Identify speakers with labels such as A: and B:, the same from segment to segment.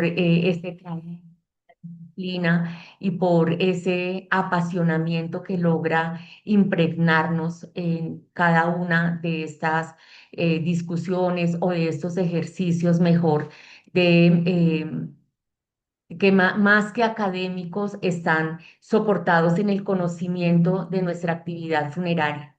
A: por ese trabajo, disciplina y por ese apasionamiento que logra impregnarnos en cada una de estas discusiones o de estos ejercicios mejor de que más que académicos están soportados en el conocimiento de nuestra actividad funeraria.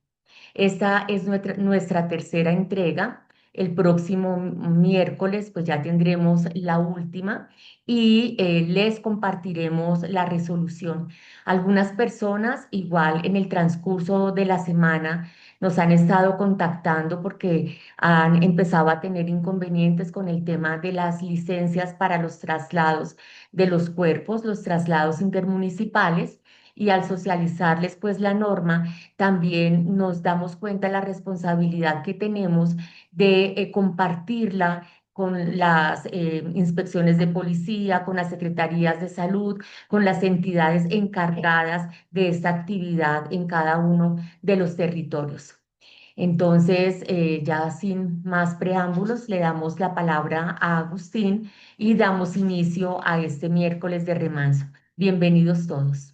A: Esta es nuestra tercera entrega. El próximo miércoles, pues ya tendremos la última y les compartiremos la resolución. Algunas personas, igual en el transcurso de la semana, nos han estado contactando porque han empezado a tener inconvenientes con el tema de las licencias para los traslados de los cuerpos, los traslados intermunicipales. Y al socializarles pues la norma, también nos damos cuenta de la responsabilidad que tenemos de compartirla con las inspecciones de policía, con las secretarías de salud, con las entidades encargadas de esta actividad en cada uno de los territorios. Entonces, ya sin más preámbulos, le damos la palabra a Agustín y damos inicio a este miércoles de remanso. Bienvenidos todos.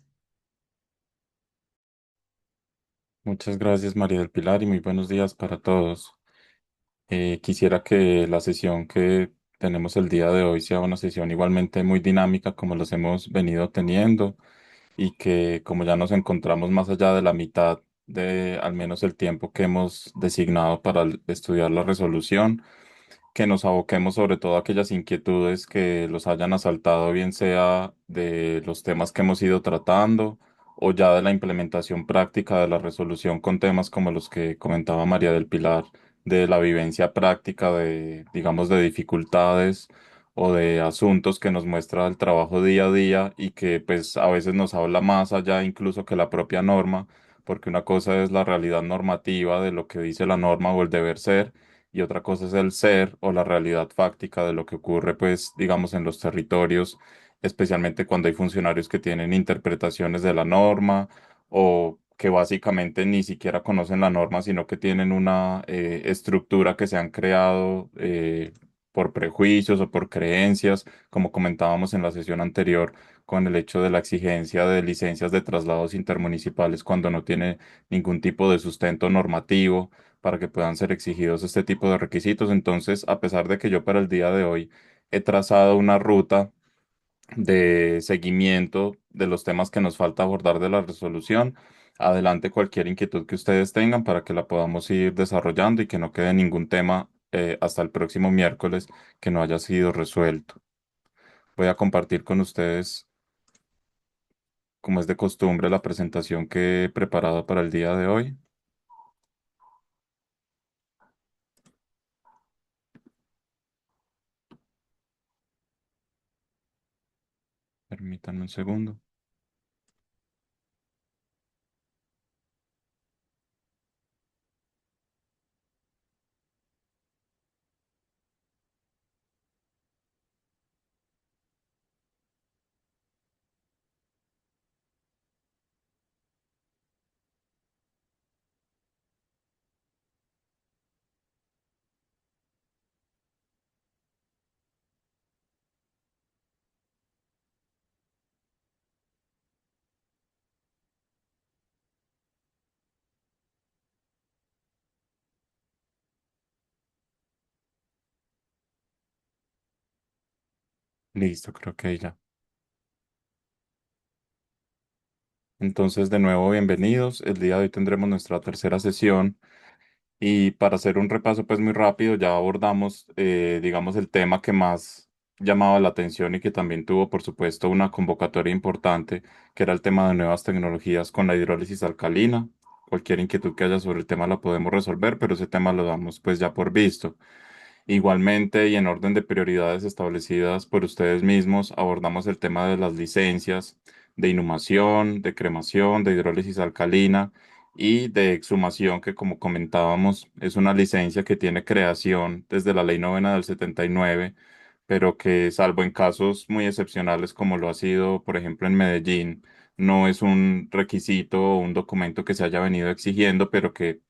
B: Muchas gracias, María del Pilar, y muy buenos días para todos. Quisiera que la sesión que tenemos el día de hoy sea una sesión igualmente muy dinámica como los hemos venido teniendo y que como ya nos encontramos más allá de la mitad de al menos el tiempo que hemos designado para estudiar la resolución, que nos aboquemos sobre todo a aquellas inquietudes que los hayan asaltado, bien sea de los temas que hemos ido tratando o ya de la implementación práctica de la resolución con temas como los que comentaba María del Pilar, de la vivencia práctica de, digamos, de dificultades o de asuntos que nos muestra el trabajo día a día y que pues a veces nos habla más allá incluso que la propia norma, porque una cosa es la realidad normativa de lo que dice la norma o el deber ser y otra cosa es el ser o la realidad fáctica de lo que ocurre, pues, digamos, en los territorios, especialmente cuando hay funcionarios que tienen interpretaciones de la norma o que básicamente ni siquiera conocen la norma, sino que tienen una estructura que se han creado por prejuicios o por creencias, como comentábamos en la sesión anterior, con el hecho de la exigencia de licencias de traslados intermunicipales cuando no tiene ningún tipo de sustento normativo para que puedan ser exigidos este tipo de requisitos. Entonces, a pesar de que yo para el día de hoy he trazado una ruta de seguimiento de los temas que nos falta abordar de la resolución, adelante cualquier inquietud que ustedes tengan para que la podamos ir desarrollando y que no quede ningún tema hasta el próximo miércoles que no haya sido resuelto. Voy a compartir con ustedes, como es de costumbre, la presentación que he preparado para el día de hoy. Permítanme un segundo. Listo, creo que ya. Entonces, de nuevo, bienvenidos. El día de hoy tendremos nuestra tercera sesión y para hacer un repaso pues muy rápido, ya abordamos, digamos, el tema que más llamaba la atención y que también tuvo, por supuesto, una convocatoria importante, que era el tema de nuevas tecnologías con la hidrólisis alcalina. Cualquier inquietud que haya sobre el tema la podemos resolver, pero ese tema lo damos pues ya por visto. Igualmente y en orden de prioridades establecidas por ustedes mismos, abordamos el tema de las licencias de inhumación, de cremación, de hidrólisis alcalina y de exhumación, que como comentábamos es una licencia que tiene creación desde la Ley Novena del 79, pero que salvo en casos muy excepcionales como lo ha sido, por ejemplo, en Medellín, no es un requisito o un documento que se haya venido exigiendo, pero que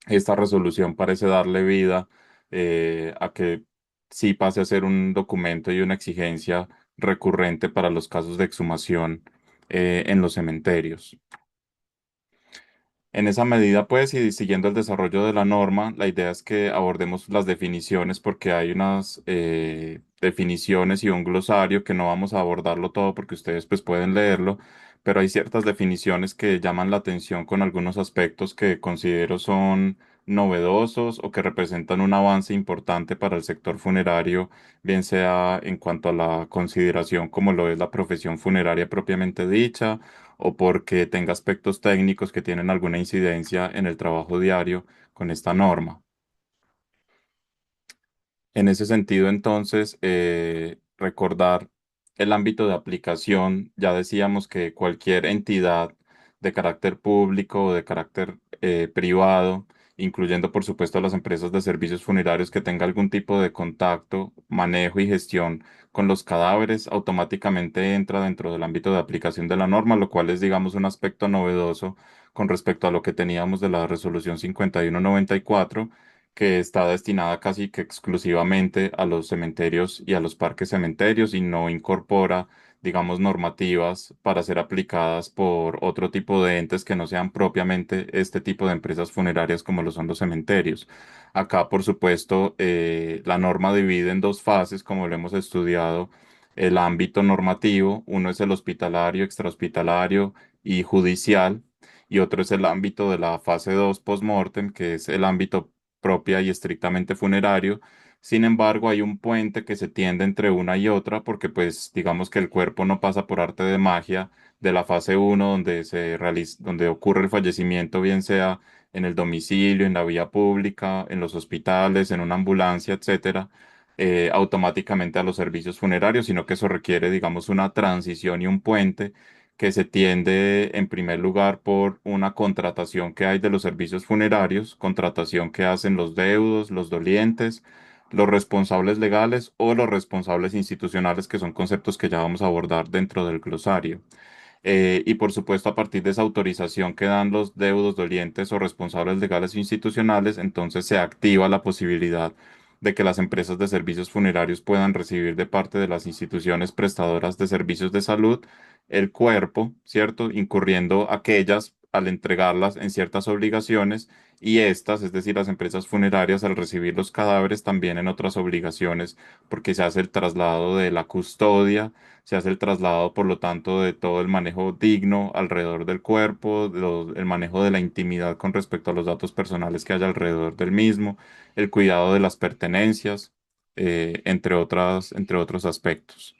B: esta resolución parece darle vida a que sí pase a ser un documento y una exigencia recurrente para los casos de exhumación en los cementerios. En esa medida, pues, y siguiendo el desarrollo de la norma, la idea es que abordemos las definiciones porque hay unas definiciones y un glosario que no vamos a abordarlo todo porque ustedes pues pueden leerlo, pero hay ciertas definiciones que llaman la atención con algunos aspectos que considero son novedosos o que representan un avance importante para el sector funerario, bien sea en cuanto a la consideración como lo es la profesión funeraria propiamente dicha o porque tenga aspectos técnicos que tienen alguna incidencia en el trabajo diario con esta norma. En ese sentido, entonces, recordar el ámbito de aplicación, ya decíamos que cualquier entidad de carácter público o de carácter privado, incluyendo por supuesto las empresas de servicios funerarios que tenga algún tipo de contacto, manejo y gestión con los cadáveres, automáticamente entra dentro del ámbito de aplicación de la norma, lo cual es, digamos, un aspecto novedoso con respecto a lo que teníamos de la resolución 5194 que está destinada casi que exclusivamente a los cementerios y a los parques cementerios y no incorpora, digamos, normativas para ser aplicadas por otro tipo de entes que no sean propiamente este tipo de empresas funerarias como lo son los cementerios. Acá, por supuesto, la norma divide en dos fases, como lo hemos estudiado. El ámbito normativo, uno es el hospitalario, extrahospitalario y judicial, y otro es el ámbito de la fase 2 post-mortem, que es el ámbito propia y estrictamente funerario. Sin embargo, hay un puente que se tiende entre una y otra porque pues digamos que el cuerpo no pasa por arte de magia de la fase uno donde donde ocurre el fallecimiento, bien sea en el domicilio, en la vía pública, en los hospitales, en una ambulancia, etcétera, automáticamente a los servicios funerarios, sino que eso requiere, digamos, una transición y un puente que se tiende en primer lugar por una contratación que hay de los servicios funerarios, contratación que hacen los deudos, los dolientes, los responsables legales o los responsables institucionales, que son conceptos que ya vamos a abordar dentro del glosario. Y por supuesto, a partir de esa autorización que dan los deudos, dolientes o responsables legales o institucionales, entonces se activa la posibilidad de que las empresas de servicios funerarios puedan recibir de parte de las instituciones prestadoras de servicios de salud el cuerpo, ¿cierto? Incurriendo aquellas al entregarlas en ciertas obligaciones y estas, es decir, las empresas funerarias al recibir los cadáveres también en otras obligaciones, porque se hace el traslado de la custodia, se hace el traslado, por lo tanto, de todo el manejo digno alrededor del cuerpo, el manejo de la intimidad con respecto a los datos personales que haya alrededor del mismo, el cuidado de las pertenencias, entre otros aspectos.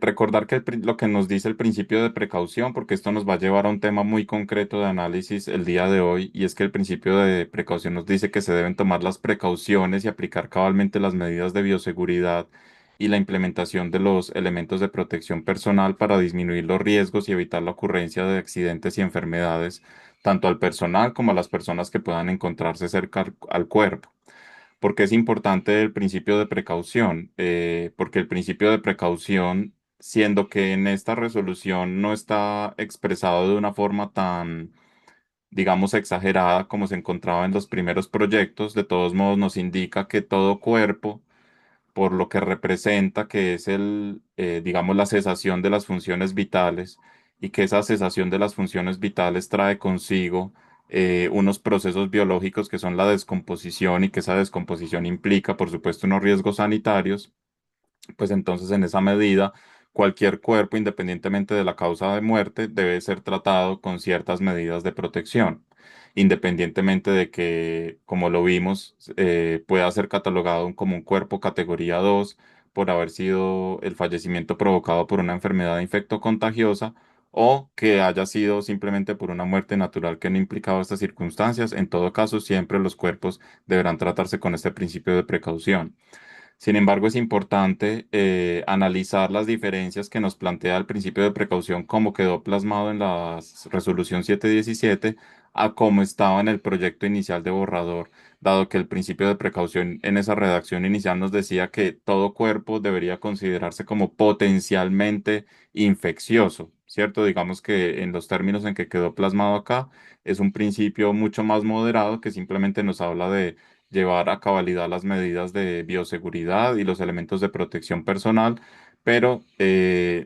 B: Recordar que lo que nos dice el principio de precaución, porque esto nos va a llevar a un tema muy concreto de análisis el día de hoy, y es que el principio de precaución nos dice que se deben tomar las precauciones y aplicar cabalmente las medidas de bioseguridad y la implementación de los elementos de protección personal para disminuir los riesgos y evitar la ocurrencia de accidentes y enfermedades, tanto al personal como a las personas que puedan encontrarse cerca al cuerpo. ¿Por qué es importante el principio de precaución? Porque el principio de precaución, siendo que en esta resolución no está expresado de una forma tan, digamos, exagerada como se encontraba en los primeros proyectos, de todos modos nos indica que todo cuerpo por lo que representa que es digamos, la cesación de las funciones vitales y que esa cesación de las funciones vitales trae consigo unos procesos biológicos que son la descomposición y que esa descomposición implica, por supuesto, unos riesgos sanitarios, pues entonces en esa medida cualquier cuerpo, independientemente de la causa de muerte, debe ser tratado con ciertas medidas de protección, independientemente de que, como lo vimos, pueda ser catalogado como un cuerpo categoría 2 por haber sido el fallecimiento provocado por una enfermedad infectocontagiosa o que haya sido simplemente por una muerte natural que no implicaba estas circunstancias. En todo caso, siempre los cuerpos deberán tratarse con este principio de precaución. Sin embargo, es importante analizar las diferencias que nos plantea el principio de precaución, como quedó plasmado en la resolución 717, a cómo estaba en el proyecto inicial de borrador, dado que el principio de precaución en esa redacción inicial nos decía que todo cuerpo debería considerarse como potencialmente infeccioso, ¿cierto? Digamos que en los términos en que quedó plasmado acá, es un principio mucho más moderado que simplemente nos habla de llevar a cabalidad las medidas de bioseguridad y los elementos de protección personal, pero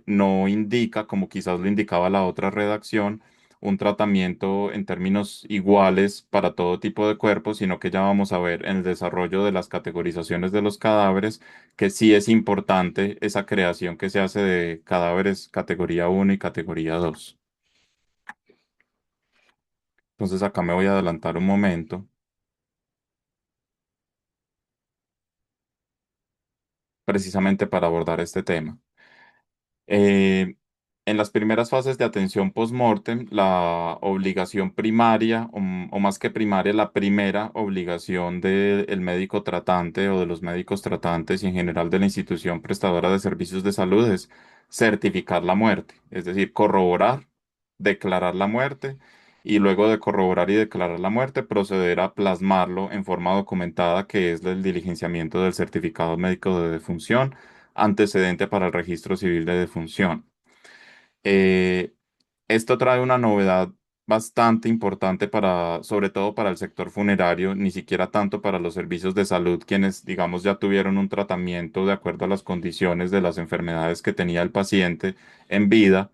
B: no indica, como quizás lo indicaba la otra redacción, un tratamiento en términos iguales para todo tipo de cuerpos, sino que ya vamos a ver en el desarrollo de las categorizaciones de los cadáveres que sí es importante esa creación que se hace de cadáveres categoría uno y categoría 2. Entonces acá me voy a adelantar un momento, precisamente para abordar este tema. Eh, en las primeras fases de atención post-mortem, la obligación primaria, o más que primaria, la primera obligación del médico tratante o de los médicos tratantes y en general de la institución prestadora de servicios de salud es certificar la muerte, es decir, corroborar, declarar la muerte y luego de corroborar y declarar la muerte, proceder a plasmarlo en forma documentada, que es el diligenciamiento del certificado médico de defunción antecedente para el registro civil de defunción. Eh, Esto trae una novedad bastante importante para, sobre todo para el sector funerario, ni siquiera tanto para los servicios de salud, quienes, digamos, ya tuvieron un tratamiento de acuerdo a las condiciones de las enfermedades que tenía el paciente en vida,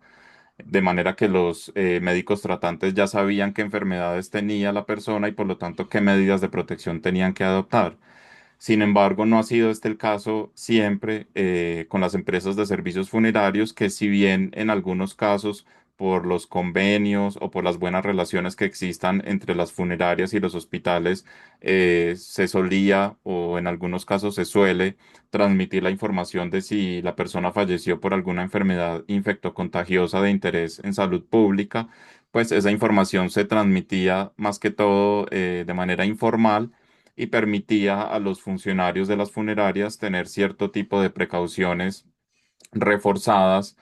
B: de manera que los médicos tratantes ya sabían qué enfermedades tenía la persona y por lo tanto qué medidas de protección tenían que adoptar. Sin embargo, no ha sido este el caso siempre con las empresas de servicios funerarios, que si bien en algunos casos por los convenios o por las buenas relaciones que existan entre las funerarias y los hospitales, se solía o en algunos casos se suele transmitir la información de si la persona falleció por alguna enfermedad infectocontagiosa de interés en salud pública, pues esa información se transmitía más que todo de manera informal y permitía a los funcionarios de las funerarias tener cierto tipo de precauciones reforzadas,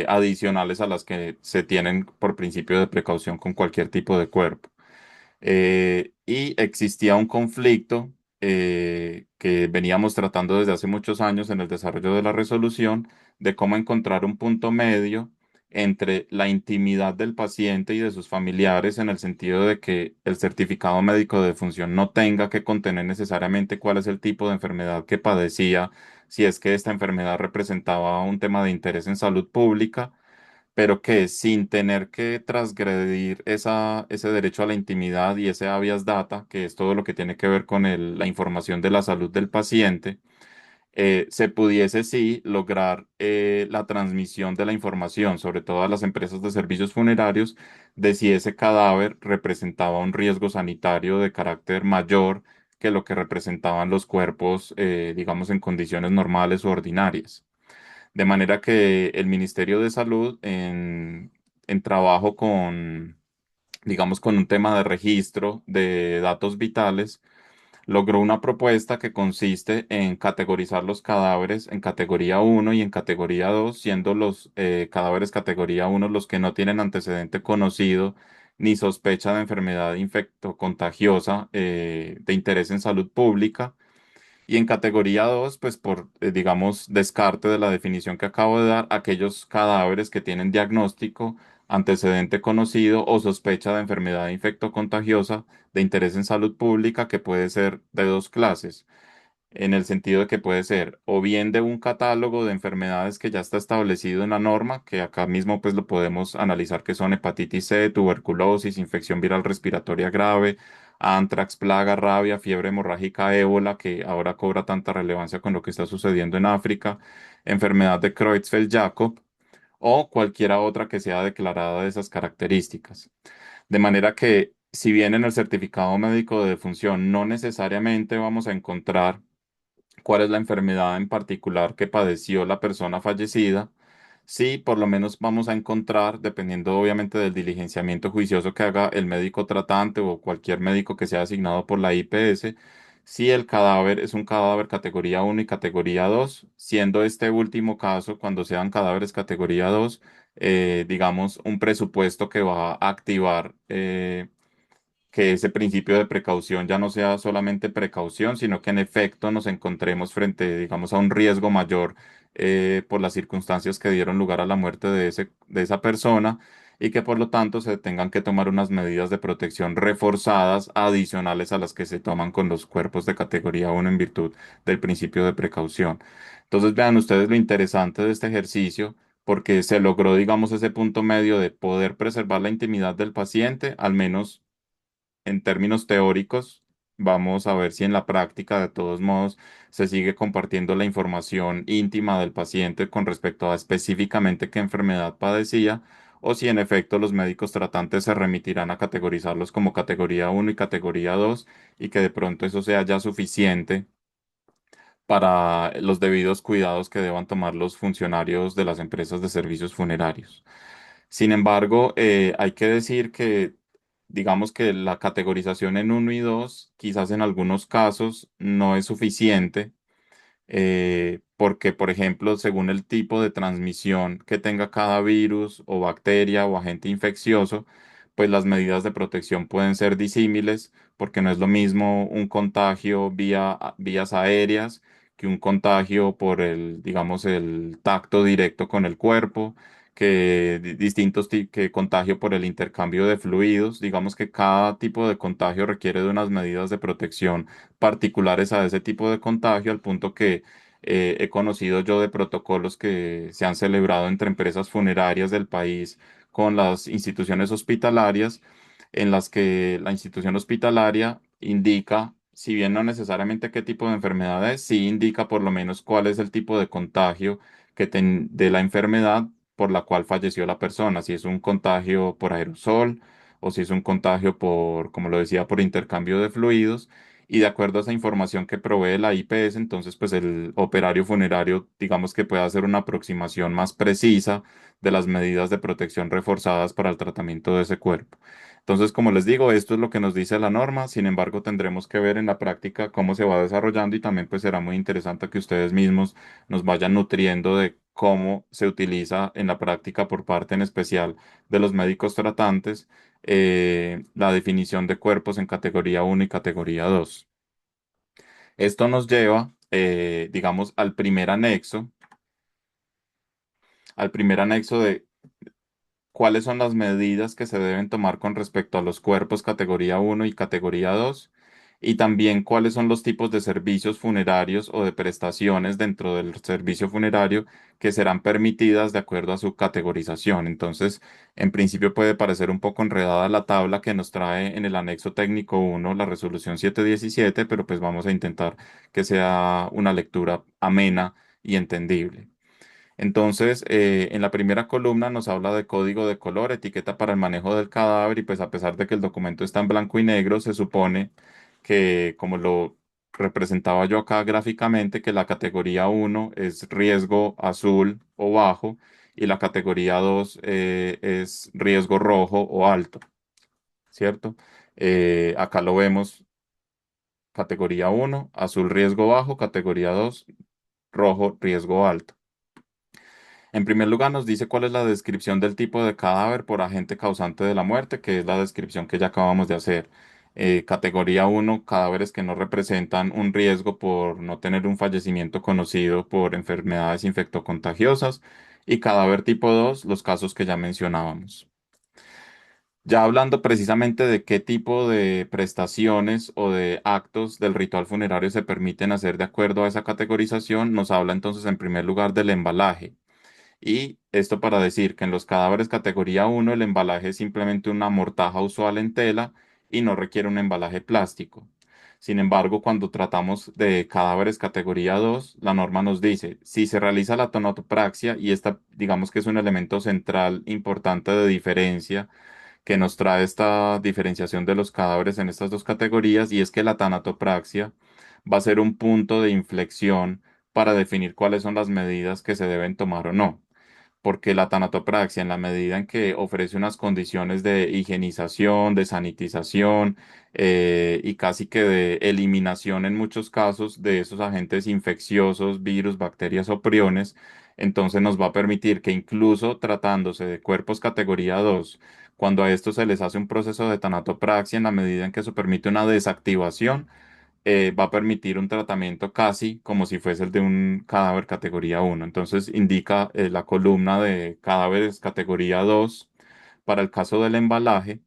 B: adicionales a las que se tienen por principio de precaución con cualquier tipo de cuerpo. Y existía un conflicto que veníamos tratando desde hace muchos años en el desarrollo de la resolución de cómo encontrar un punto medio entre la intimidad del paciente y de sus familiares, en el sentido de que el certificado médico de defunción no tenga que contener necesariamente cuál es el tipo de enfermedad que padecía, si es que esta enfermedad representaba un tema de interés en salud pública, pero que sin tener que transgredir ese derecho a la intimidad y ese habeas data, que es todo lo que tiene que ver con la información de la salud del paciente, se pudiese sí lograr la transmisión de la información, sobre todo a las empresas de servicios funerarios, de si ese cadáver representaba un riesgo sanitario de carácter mayor que lo que representaban los cuerpos, digamos, en condiciones normales o ordinarias. De manera que el Ministerio de Salud, en trabajo con, digamos, con un tema de registro de datos vitales, logró una propuesta que consiste en categorizar los cadáveres en categoría uno y en categoría 2, siendo los cadáveres categoría uno los que no tienen antecedente conocido ni sospecha de enfermedad infectocontagiosa de interés en salud pública, y en categoría 2 pues por, digamos, descarte de la definición que acabo de dar, aquellos cadáveres que tienen diagnóstico, antecedente conocido o sospecha de enfermedad infectocontagiosa de interés en salud pública, que puede ser de dos clases, en el sentido de que puede ser o bien de un catálogo de enfermedades que ya está establecido en la norma, que acá mismo pues lo podemos analizar, que son hepatitis C, tuberculosis, infección viral respiratoria grave, antrax, plaga, rabia, fiebre hemorrágica, ébola, que ahora cobra tanta relevancia con lo que está sucediendo en África, enfermedad de Creutzfeldt-Jakob o cualquiera otra que sea declarada de esas características. De manera que, si bien en el certificado médico de defunción no necesariamente vamos a encontrar cuál es la enfermedad en particular que padeció la persona fallecida, sí, por lo menos vamos a encontrar, dependiendo obviamente del diligenciamiento juicioso que haga el médico tratante o cualquier médico que sea asignado por la IPS, si el cadáver es un cadáver categoría uno y categoría 2, siendo este último caso, cuando sean cadáveres categoría 2, digamos, un presupuesto que va a activar que ese principio de precaución ya no sea solamente precaución, sino que en efecto nos encontremos frente, digamos, a un riesgo mayor por las circunstancias que dieron lugar a la muerte de esa persona, y que por lo tanto se tengan que tomar unas medidas de protección reforzadas adicionales a las que se toman con los cuerpos de categoría uno en virtud del principio de precaución. Entonces vean ustedes lo interesante de este ejercicio porque se logró, digamos, ese punto medio de poder preservar la intimidad del paciente, al menos en términos teóricos. Vamos a ver si en la práctica, de todos modos, se sigue compartiendo la información íntima del paciente con respecto a específicamente qué enfermedad padecía, o si en efecto los médicos tratantes se remitirán a categorizarlos como categoría uno y categoría 2 y que de pronto eso sea ya suficiente para los debidos cuidados que deban tomar los funcionarios de las empresas de servicios funerarios. Sin embargo, hay que decir que, digamos que la categorización en uno y 2, quizás en algunos casos no es suficiente, porque, por ejemplo, según el tipo de transmisión que tenga cada virus o bacteria o agente infeccioso, pues las medidas de protección pueden ser disímiles, porque no es lo mismo un contagio vía vías aéreas que un contagio por el, digamos, el tacto directo con el cuerpo, que que contagio por el intercambio de fluidos. Digamos que cada tipo de contagio requiere de unas medidas de protección particulares a ese tipo de contagio, al punto que he conocido yo de protocolos que se han celebrado entre empresas funerarias del país con las instituciones hospitalarias, en las que la institución hospitalaria indica, si bien no necesariamente qué tipo de enfermedad es, sí indica por lo menos cuál es el tipo de contagio de la enfermedad por la cual falleció la persona, si es un contagio por aerosol o si es un contagio por, como lo decía, por intercambio de fluidos. Y de acuerdo a esa información que provee la IPS, entonces pues el operario funerario, digamos que puede hacer una aproximación más precisa de las medidas de protección reforzadas para el tratamiento de ese cuerpo. Entonces, como les digo, esto es lo que nos dice la norma. Sin embargo, tendremos que ver en la práctica cómo se va desarrollando, y también pues será muy interesante que ustedes mismos nos vayan nutriendo de cómo se utiliza en la práctica por parte en especial de los médicos tratantes, la definición de cuerpos en categoría uno y categoría 2. Esto nos lleva, digamos, al primer anexo de cuáles son las medidas que se deben tomar con respecto a los cuerpos categoría uno y categoría 2, y también cuáles son los tipos de servicios funerarios o de prestaciones dentro del servicio funerario que serán permitidas de acuerdo a su categorización. Entonces, en principio puede parecer un poco enredada la tabla que nos trae en el anexo técnico uno la resolución 717, pero pues vamos a intentar que sea una lectura amena y entendible. Entonces, en la primera columna nos habla de código de color, etiqueta para el manejo del cadáver, y pues a pesar de que el documento está en blanco y negro, se supone que, como lo representaba yo acá gráficamente, que la categoría uno es riesgo azul o bajo y la categoría 2 es riesgo rojo o alto, ¿cierto? Acá lo vemos, categoría uno azul riesgo bajo, categoría 2 rojo riesgo alto. En primer lugar, nos dice cuál es la descripción del tipo de cadáver por agente causante de la muerte, que es la descripción que ya acabamos de hacer. Categoría uno, cadáveres que no representan un riesgo por no tener un fallecimiento conocido por enfermedades infectocontagiosas. Y cadáver tipo 2, los casos que ya mencionábamos. Ya hablando precisamente de qué tipo de prestaciones o de actos del ritual funerario se permiten hacer de acuerdo a esa categorización, nos habla entonces en primer lugar del embalaje. Y esto para decir que en los cadáveres categoría uno el embalaje es simplemente una mortaja usual en tela y no requiere un embalaje plástico. Sin embargo, cuando tratamos de cadáveres categoría 2 la norma nos dice, si se realiza la tonatopraxia, y esta digamos que es un elemento central importante de diferencia que nos trae esta diferenciación de los cadáveres en estas dos categorías, y es que la tanatopraxia va a ser un punto de inflexión para definir cuáles son las medidas que se deben tomar o no, porque la tanatopraxia, en la medida en que ofrece unas condiciones de higienización, de sanitización, y casi que de eliminación en muchos casos de esos agentes infecciosos, virus, bacterias o priones, entonces nos va a permitir que, incluso tratándose de cuerpos categoría 2, cuando a estos se les hace un proceso de tanatopraxia, en la medida en que eso permite una desactivación, va a permitir un tratamiento casi como si fuese el de un cadáver categoría uno. Entonces indica, la columna de cadáveres categoría 2 para el caso del embalaje,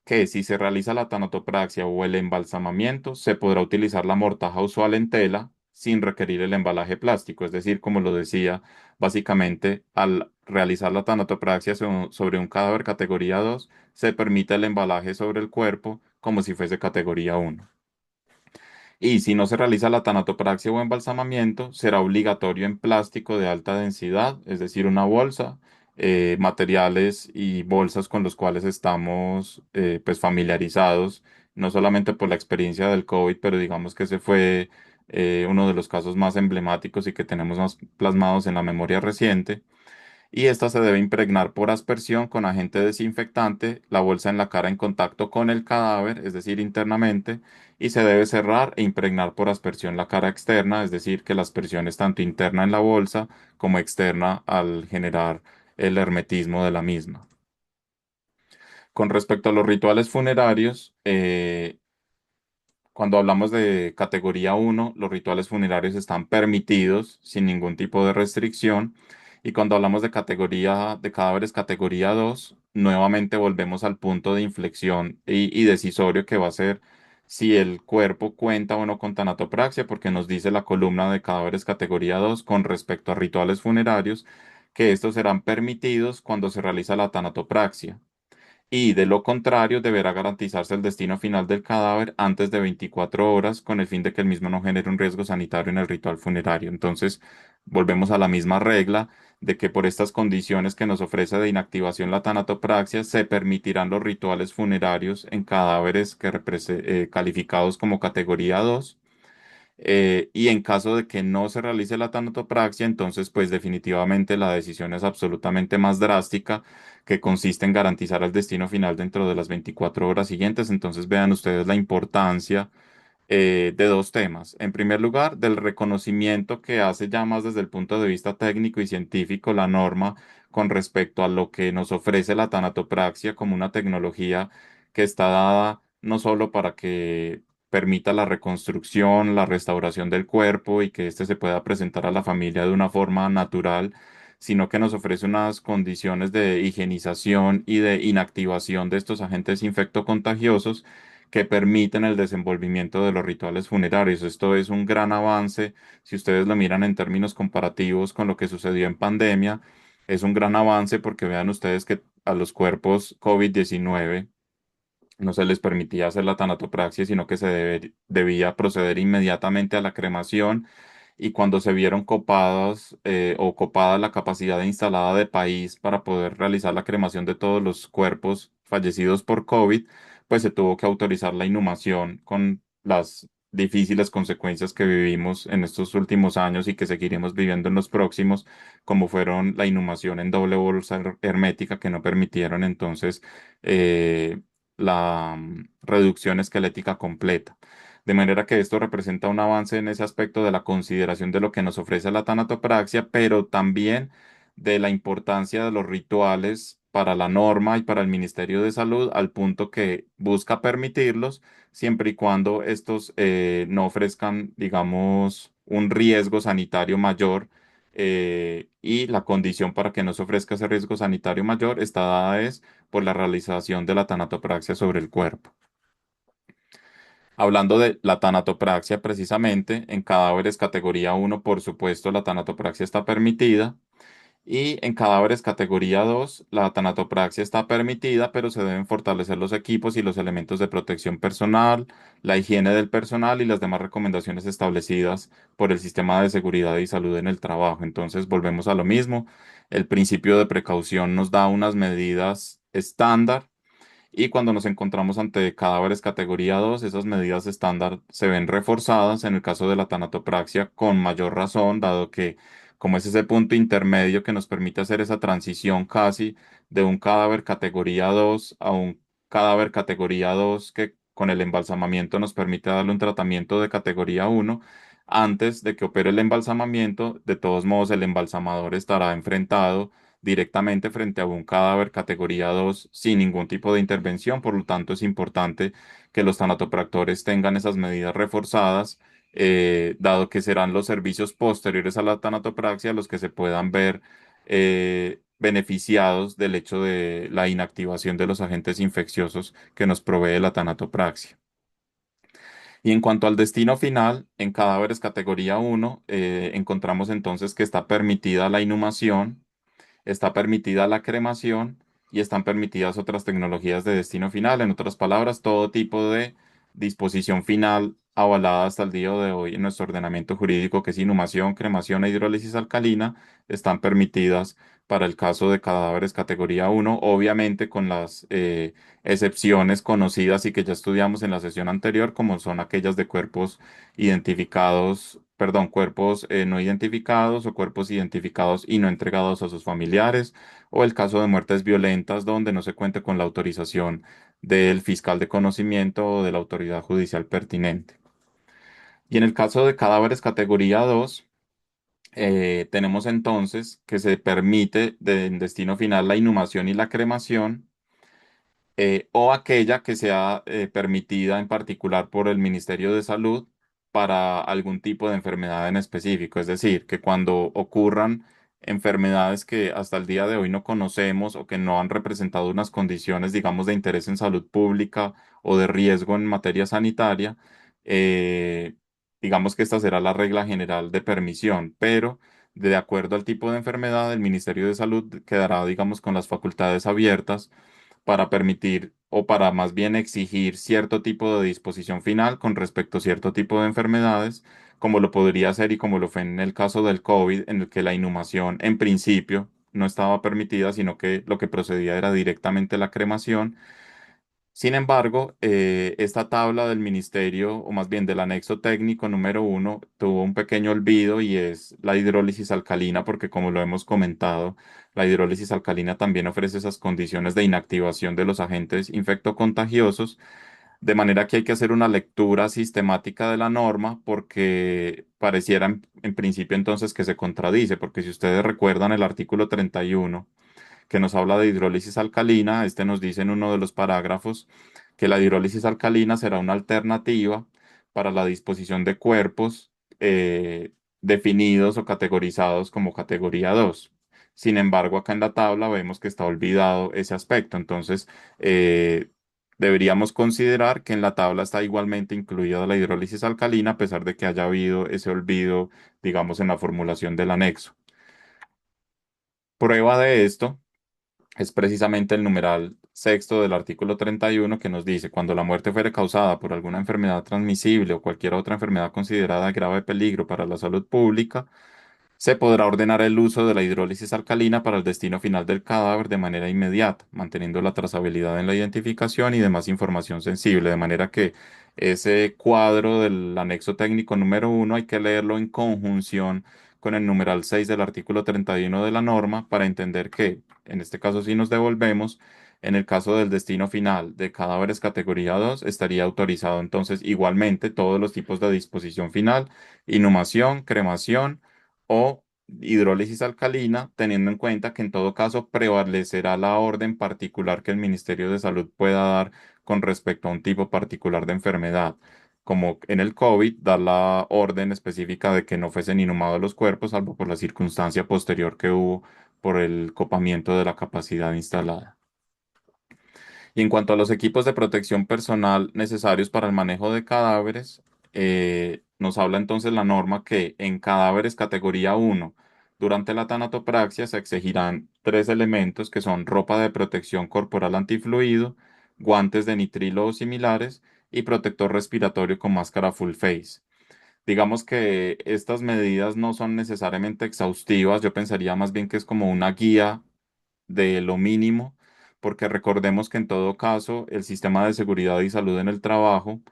B: que si se realiza la tanatopraxia o el embalsamamiento, se podrá utilizar la mortaja usual en tela sin requerir el embalaje plástico. Es decir, como lo decía, básicamente al realizar la tanatopraxia sobre un cadáver categoría 2, se permite el embalaje sobre el cuerpo como si fuese categoría 1. Y si no se realiza la tanatopraxia o embalsamamiento, será obligatorio en plástico de alta densidad, es decir, una bolsa, materiales y bolsas con los cuales estamos pues familiarizados, no solamente por la experiencia del COVID, pero digamos que ese fue uno de los casos más emblemáticos y que tenemos más plasmados en la memoria reciente, y esta se debe impregnar por aspersión con agente desinfectante, la bolsa en la cara en contacto con el cadáver, es decir, internamente, y se debe cerrar e impregnar por aspersión la cara externa, es decir, que la aspersión es tanto interna en la bolsa como externa al generar el hermetismo de la misma. Con respecto a los rituales funerarios, cuando hablamos de categoría 1, los rituales funerarios están permitidos sin ningún tipo de restricción. Y cuando hablamos de categoría de cadáveres categoría 2, nuevamente volvemos al punto de inflexión y decisorio que va a ser si el cuerpo cuenta o no con tanatopraxia, porque nos dice la columna de cadáveres categoría 2 con respecto a rituales funerarios que estos serán permitidos cuando se realiza la tanatopraxia, y de lo contrario deberá garantizarse el destino final del cadáver antes de 24 horas con el fin de que el mismo no genere un riesgo sanitario en el ritual funerario. Entonces, volvemos a la misma regla de que por estas condiciones que nos ofrece de inactivación la tanatopraxia, se permitirán los rituales funerarios en cadáveres calificados como categoría 2, y en caso de que no se realice la tanatopraxia, entonces pues definitivamente la decisión es absolutamente más drástica, que consiste en garantizar el destino final dentro de las 24 horas siguientes. Entonces vean ustedes la importancia de dos temas. En primer lugar, del reconocimiento que hace ya más desde el punto de vista técnico y científico la norma con respecto a lo que nos ofrece la tanatopraxia como una tecnología que está dada no solo para que permita la reconstrucción, la restauración del cuerpo y que éste se pueda presentar a la familia de una forma natural, sino que nos ofrece unas condiciones de higienización y de inactivación de estos agentes infectocontagiosos que permiten el desenvolvimiento de los rituales funerarios. Esto es un gran avance. Si ustedes lo miran en términos comparativos con lo que sucedió en pandemia, es un gran avance porque vean ustedes que a los cuerpos COVID-19 no se les permitía hacer la tanatopraxia, sino que debía proceder inmediatamente a la cremación. Y cuando se vieron copadas o copada la capacidad instalada de país para poder realizar la cremación de todos los cuerpos fallecidos por COVID, pues se tuvo que autorizar la inhumación con las difíciles consecuencias que vivimos en estos últimos años y que seguiremos viviendo en los próximos, como fueron la inhumación en doble bolsa hermética, que no permitieron entonces eh, la reducción esquelética completa. De manera que esto representa un avance en ese aspecto de la consideración de lo que nos ofrece la tanatopraxia, pero también de la importancia de los rituales para la norma y para el Ministerio de Salud, al punto que busca permitirlos siempre y cuando estos no ofrezcan, digamos, un riesgo sanitario mayor. Y la condición para que no se ofrezca ese riesgo sanitario mayor está dada es por la realización de la tanatopraxia sobre el cuerpo. Hablando de la tanatopraxia precisamente, en cadáveres categoría 1, por supuesto, la tanatopraxia está permitida. Y en cadáveres categoría 2, la tanatopraxia está permitida, pero se deben fortalecer los equipos y los elementos de protección personal, la higiene del personal y las demás recomendaciones establecidas por el sistema de seguridad y salud en el trabajo. Entonces, volvemos a lo mismo. El principio de precaución nos da unas medidas estándar, y cuando nos encontramos ante cadáveres categoría 2, esas medidas estándar se ven reforzadas en el caso de la tanatopraxia con mayor razón, dado que como es ese punto intermedio que nos permite hacer esa transición casi de un cadáver categoría 2 a un cadáver categoría 2 que con el embalsamamiento nos permite darle un tratamiento de categoría 1. Antes de que opere el embalsamamiento, de todos modos el embalsamador estará enfrentado directamente frente a un cadáver categoría 2 sin ningún tipo de intervención. Por lo tanto, es importante que los tanatopractores tengan esas medidas reforzadas, dado que serán los servicios posteriores a la tanatopraxia los que se puedan ver beneficiados del hecho de la inactivación de los agentes infecciosos que nos provee la tanatopraxia. Y en cuanto al destino final, en cadáveres categoría 1, encontramos entonces que está permitida la inhumación, está permitida la cremación y están permitidas otras tecnologías de destino final. En otras palabras, todo tipo de disposición final avalada hasta el día de hoy en nuestro ordenamiento jurídico, que es inhumación, cremación e hidrólisis alcalina, están permitidas para el caso de cadáveres categoría 1, obviamente con las excepciones conocidas y que ya estudiamos en la sesión anterior, como son aquellas de cuerpos identificados, perdón, cuerpos no identificados o cuerpos identificados y no entregados a sus familiares, o el caso de muertes violentas donde no se cuente con la autorización del fiscal de conocimiento o de la autoridad judicial pertinente. Y en el caso de cadáveres categoría 2, tenemos entonces que se permite en destino final la inhumación y la cremación, o aquella que sea permitida en particular por el Ministerio de Salud para algún tipo de enfermedad en específico. Es decir, que cuando ocurran enfermedades que hasta el día de hoy no conocemos o que no han representado unas condiciones, digamos, de interés en salud pública o de riesgo en materia sanitaria, eh, digamos que esta será la regla general de permisión, pero de acuerdo al tipo de enfermedad, el Ministerio de Salud quedará, digamos, con las facultades abiertas para permitir o para más bien exigir cierto tipo de disposición final con respecto a cierto tipo de enfermedades, como lo podría ser y como lo fue en el caso del COVID, en el que la inhumación en principio no estaba permitida, sino que lo que procedía era directamente la cremación. Sin embargo, esta tabla del ministerio, o más bien del anexo técnico número 1, tuvo un pequeño olvido y es la hidrólisis alcalina, porque como lo hemos comentado, la hidrólisis alcalina también ofrece esas condiciones de inactivación de los agentes infectocontagiosos, de manera que hay que hacer una lectura sistemática de la norma, porque pareciera en principio entonces que se contradice, porque si ustedes recuerdan el artículo 31 que nos habla de hidrólisis alcalina. Este nos dice en uno de los parágrafos que la hidrólisis alcalina será una alternativa para la disposición de cuerpos definidos o categorizados como categoría 2. Sin embargo, acá en la tabla vemos que está olvidado ese aspecto. Entonces, deberíamos considerar que en la tabla está igualmente incluida la hidrólisis alcalina, a pesar de que haya habido ese olvido, digamos, en la formulación del anexo. Prueba de esto es precisamente el numeral sexto del artículo 31 que nos dice, cuando la muerte fuere causada por alguna enfermedad transmisible o cualquier otra enfermedad considerada de grave peligro para la salud pública, se podrá ordenar el uso de la hidrólisis alcalina para el destino final del cadáver de manera inmediata, manteniendo la trazabilidad en la identificación y demás información sensible, de manera que ese cuadro del anexo técnico número 1 hay que leerlo en conjunción con el numeral 6 del artículo 31 de la norma para entender que, en este caso, si nos devolvemos, en el caso del destino final de cadáveres categoría 2 estaría autorizado entonces igualmente todos los tipos de disposición final, inhumación, cremación o hidrólisis alcalina, teniendo en cuenta que en todo caso prevalecerá la orden particular que el Ministerio de Salud pueda dar con respecto a un tipo particular de enfermedad, como en el COVID, dar la orden específica de que no fuesen inhumados los cuerpos, salvo por la circunstancia posterior que hubo por el copamiento de la capacidad instalada. Y en cuanto a los equipos de protección personal necesarios para el manejo de cadáveres, nos habla entonces la norma que en cadáveres categoría 1, durante la tanatopraxia se exigirán tres elementos que son ropa de protección corporal antifluido, guantes de nitrilo o similares y protector respiratorio con máscara full face. Digamos que estas medidas no son necesariamente exhaustivas, yo pensaría más bien que es como una guía de lo mínimo, porque recordemos que en todo caso el sistema de seguridad y salud en el trabajo,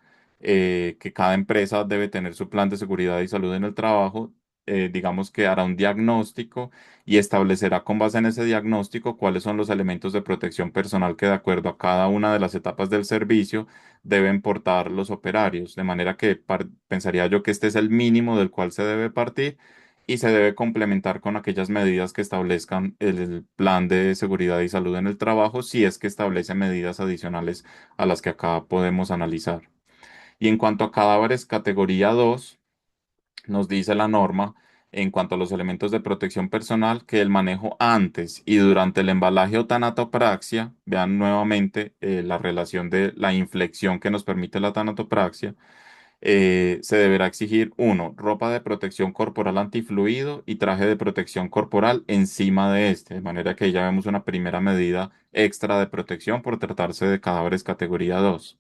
B: que cada empresa debe tener su plan de seguridad y salud en el trabajo, digamos que hará un diagnóstico y establecerá con base en ese diagnóstico cuáles son los elementos de protección personal que de acuerdo a cada una de las etapas del servicio deben portar los operarios, de manera que pensaría yo que este es el mínimo del cual se debe partir y se debe complementar con aquellas medidas que establezcan el plan de seguridad y salud en el trabajo, si es que establece medidas adicionales a las que acá podemos analizar. Y en cuanto a cadáveres categoría 2, nos dice la norma en cuanto a los elementos de protección personal que el manejo antes y durante el embalaje o tanatopraxia. Vean nuevamente la relación de la inflexión que nos permite la tanatopraxia. Se deberá exigir uno, ropa de protección corporal antifluido y traje de protección corporal encima de este, de manera que ya vemos una primera medida extra de protección por tratarse de cadáveres categoría 2.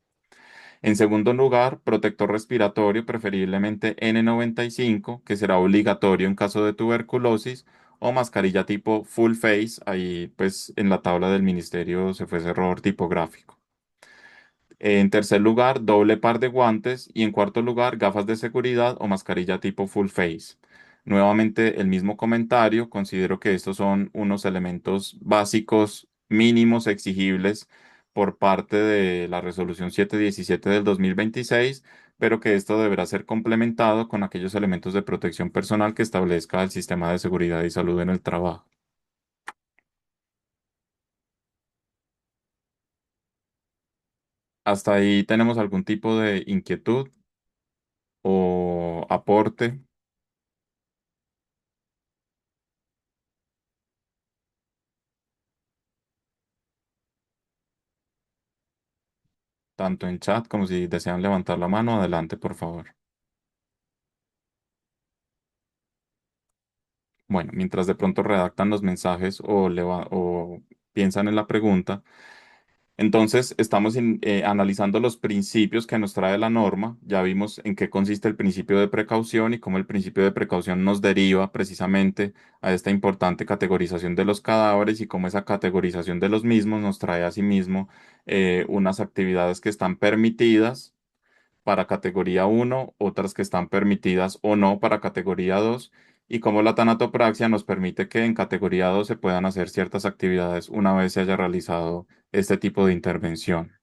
B: En segundo lugar, protector respiratorio, preferiblemente N95, que será obligatorio en caso de tuberculosis, o mascarilla tipo full face. Ahí, pues, en la tabla del ministerio se fue ese error tipográfico. En tercer lugar, doble par de guantes. Y en cuarto lugar, gafas de seguridad o mascarilla tipo full face. Nuevamente, el mismo comentario. Considero que estos son unos elementos básicos mínimos exigibles por parte de la resolución 717 del 2026, pero que esto deberá ser complementado con aquellos elementos de protección personal que establezca el sistema de seguridad y salud en el trabajo. ¿Hasta ahí tenemos algún tipo de inquietud o aporte? Tanto en chat como si desean levantar la mano, adelante, por favor. Bueno, mientras de pronto redactan los mensajes o piensan en la pregunta, entonces estamos analizando los principios que nos trae la norma. Ya vimos en qué consiste el principio de precaución y cómo el principio de precaución nos deriva precisamente a esta importante categorización de los cadáveres y cómo esa categorización de los mismos nos trae asimismo unas actividades que están permitidas para categoría uno, otras que están permitidas o no para categoría 2, y cómo la tanatopraxia nos permite que en categoría 2 se puedan hacer ciertas actividades una vez se haya realizado este tipo de intervención.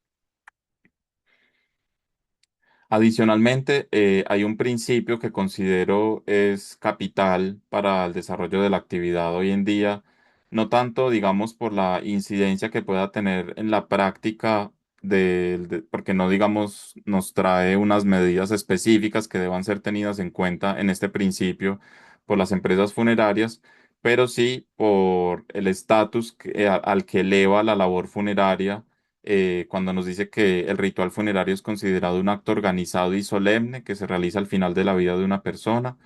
B: Adicionalmente, hay un principio que considero es capital para el desarrollo de la actividad hoy en día, no tanto, digamos, por la incidencia que pueda tener en la práctica, porque no, digamos, nos trae unas medidas específicas que deban ser tenidas en cuenta en este principio por las empresas funerarias, pero sí por el estatus al que eleva la labor funeraria cuando nos dice que el ritual funerario es considerado un acto organizado y solemne que se realiza al final de la vida de una persona,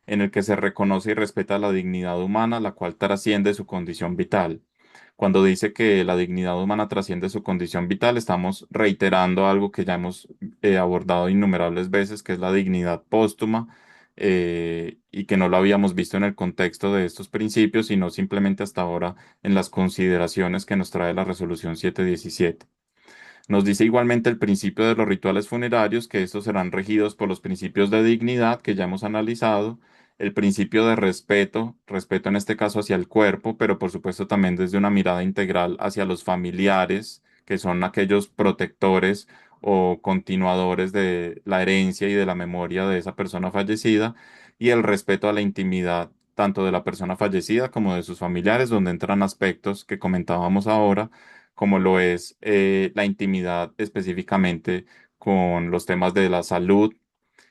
B: en el que se reconoce y respeta la dignidad humana, la cual trasciende su condición vital. Cuando dice que la dignidad humana trasciende su condición vital, estamos reiterando algo que ya hemos abordado innumerables veces, que es la dignidad póstuma, y que no lo habíamos visto en el contexto de estos principios, sino simplemente hasta ahora en las consideraciones que nos trae la resolución 717. Nos dice igualmente el principio de los rituales funerarios, que estos serán regidos por los principios de dignidad que ya hemos analizado, el principio de respeto, respeto en este caso hacia el cuerpo, pero por supuesto también desde una mirada integral hacia los familiares, que son aquellos protectores o continuadores de la herencia y de la memoria de esa persona fallecida, y el respeto a la intimidad tanto de la persona fallecida como de sus familiares, donde entran aspectos que comentábamos ahora como lo es la intimidad específicamente con los temas de la salud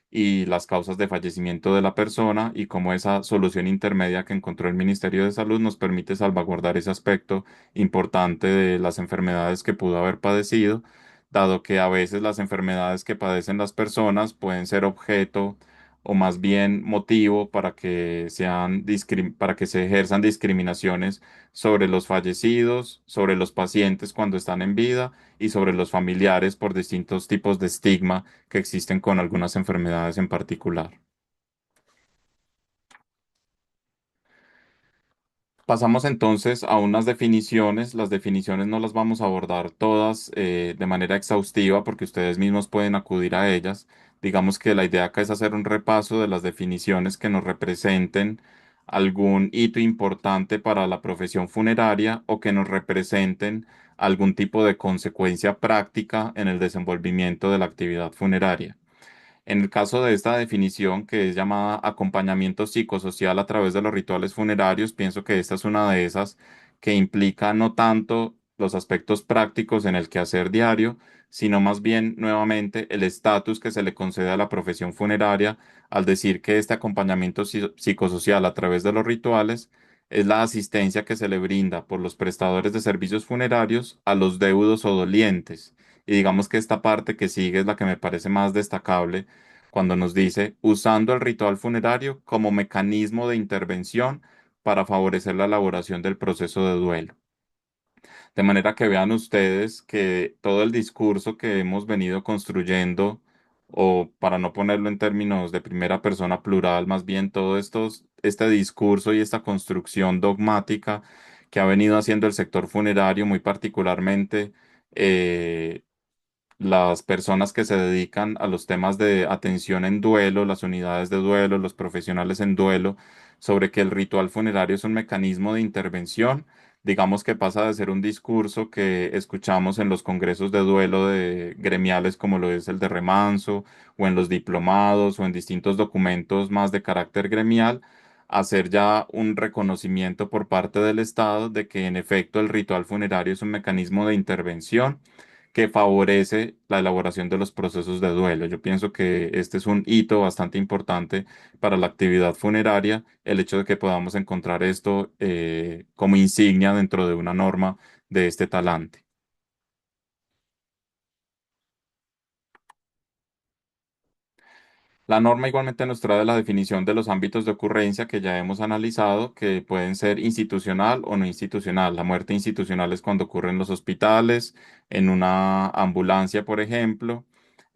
B: y las causas de fallecimiento de la persona y cómo esa solución intermedia que encontró el Ministerio de Salud nos permite salvaguardar ese aspecto importante de las enfermedades que pudo haber padecido, dado que a veces las enfermedades que padecen las personas pueden ser objeto o más bien motivo para que para que se ejerzan discriminaciones sobre los fallecidos, sobre los pacientes cuando están en vida y sobre los familiares por distintos tipos de estigma que existen con algunas enfermedades en particular. Pasamos entonces a unas definiciones. Las definiciones no las vamos a abordar todas de manera exhaustiva porque ustedes mismos pueden acudir a ellas. Digamos que la idea acá es hacer un repaso de las definiciones que nos representen algún hito importante para la profesión funeraria o que nos representen algún tipo de consecuencia práctica en el desenvolvimiento de la actividad funeraria. En el caso de esta definición, que es llamada acompañamiento psicosocial a través de los rituales funerarios, pienso que esta es una de esas que implica no tanto los aspectos prácticos en el quehacer diario, sino más bien nuevamente el estatus que se le concede a la profesión funeraria al decir que este acompañamiento psicosocial a través de los rituales es la asistencia que se le brinda por los prestadores de servicios funerarios a los deudos o dolientes. Y digamos que esta parte que sigue es la que me parece más destacable cuando nos dice, usando el ritual funerario como mecanismo de intervención para favorecer la elaboración del proceso de duelo. De manera que vean ustedes que todo el discurso que hemos venido construyendo, o para no ponerlo en términos de primera persona plural, más bien este discurso y esta construcción dogmática que ha venido haciendo el sector funerario, muy particularmente eh, las personas que se dedican a los temas de atención en duelo, las unidades de duelo, los profesionales en duelo, sobre que el ritual funerario es un mecanismo de intervención, digamos que pasa de ser un discurso que escuchamos en los congresos de duelo de gremiales como lo es el de Remanso, o en los diplomados, o en distintos documentos más de carácter gremial, a ser ya un reconocimiento por parte del Estado de que en efecto el ritual funerario es un mecanismo de intervención que favorece la elaboración de los procesos de duelo. Yo pienso que este es un hito bastante importante para la actividad funeraria, el hecho de que podamos encontrar esto como insignia dentro de una norma de este talante. La norma igualmente nos trae la definición de los ámbitos de ocurrencia que ya hemos analizado, que pueden ser institucional o no institucional. La muerte institucional es cuando ocurre en los hospitales, en una ambulancia, por ejemplo,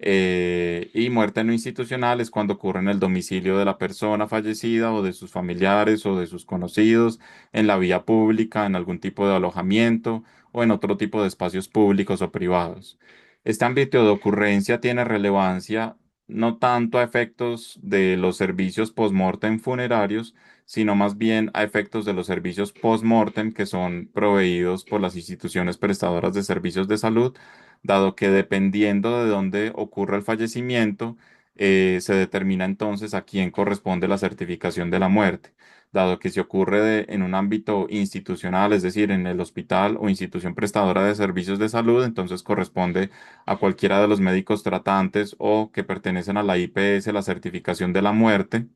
B: y muerte no institucional es cuando ocurre en el domicilio de la persona fallecida o de sus familiares o de sus conocidos, en la vía pública, en algún tipo de alojamiento o en otro tipo de espacios públicos o privados. Este ámbito de ocurrencia tiene relevancia no tanto a efectos de los servicios post-mortem funerarios, sino más bien a efectos de los servicios post-mortem que son proveídos por las instituciones prestadoras de servicios de salud, dado que dependiendo de dónde ocurra el fallecimiento, se determina entonces a quién corresponde la certificación de la muerte. Dado que si ocurre en un ámbito institucional, es decir, en el hospital o institución prestadora de servicios de salud, entonces corresponde a cualquiera de los médicos tratantes o que pertenecen a la IPS, la certificación de la muerte,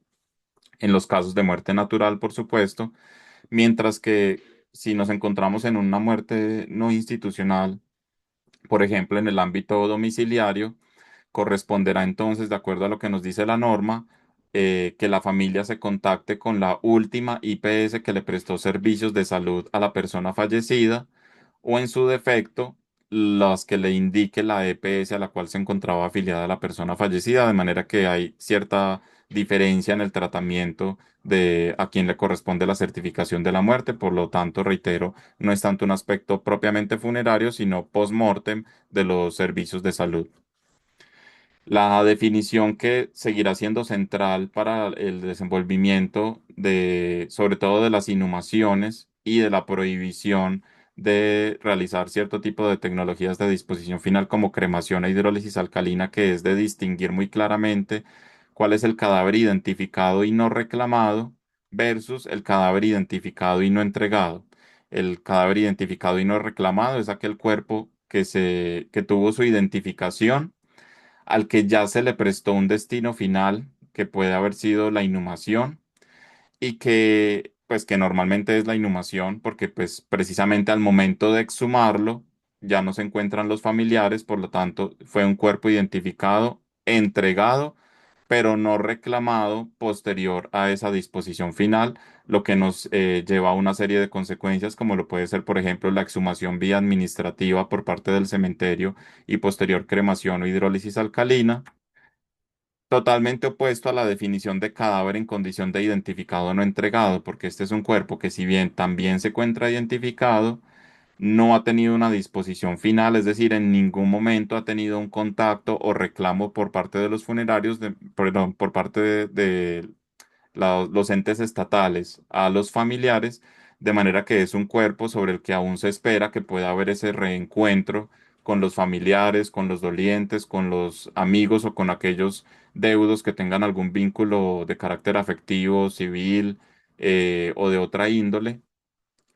B: en los casos de muerte natural, por supuesto, mientras que si nos encontramos en una muerte no institucional, por ejemplo, en el ámbito domiciliario, corresponderá entonces, de acuerdo a lo que nos dice la norma, que la familia se contacte con la última IPS que le prestó servicios de salud a la persona fallecida o en su defecto, las que le indique la EPS a la cual se encontraba afiliada la persona fallecida, de manera que hay cierta diferencia en el tratamiento de a quién le corresponde la certificación de la muerte. Por lo tanto, reitero, no es tanto un aspecto propiamente funerario, sino post-mortem de los servicios de salud. La definición que seguirá siendo central para el desenvolvimiento de, sobre todo de las inhumaciones y de la prohibición de realizar cierto tipo de tecnologías de disposición final como cremación e hidrólisis alcalina, que es de distinguir muy claramente cuál es el cadáver identificado y no reclamado versus el cadáver identificado y no entregado. El cadáver identificado y no reclamado es aquel cuerpo que tuvo su identificación, al que ya se le prestó un destino final, que puede haber sido la inhumación, y que pues que normalmente es la inhumación, porque pues precisamente al momento de exhumarlo ya no se encuentran los familiares, por lo tanto fue un cuerpo identificado, entregado, pero no reclamado posterior a esa disposición final, lo que nos lleva a una serie de consecuencias, como lo puede ser, por ejemplo, la exhumación vía administrativa por parte del cementerio y posterior cremación o hidrólisis alcalina. Totalmente opuesto a la definición de cadáver en condición de identificado no entregado, porque este es un cuerpo que si bien también se encuentra identificado, no ha tenido una disposición final, es decir, en ningún momento ha tenido un contacto o reclamo por parte de los funerarios, perdón, por parte de los entes estatales a los familiares, de manera que es un cuerpo sobre el que aún se espera que pueda haber ese reencuentro con los familiares, con los dolientes, con los amigos o con aquellos deudos que tengan algún vínculo de carácter afectivo, civil o de otra índole,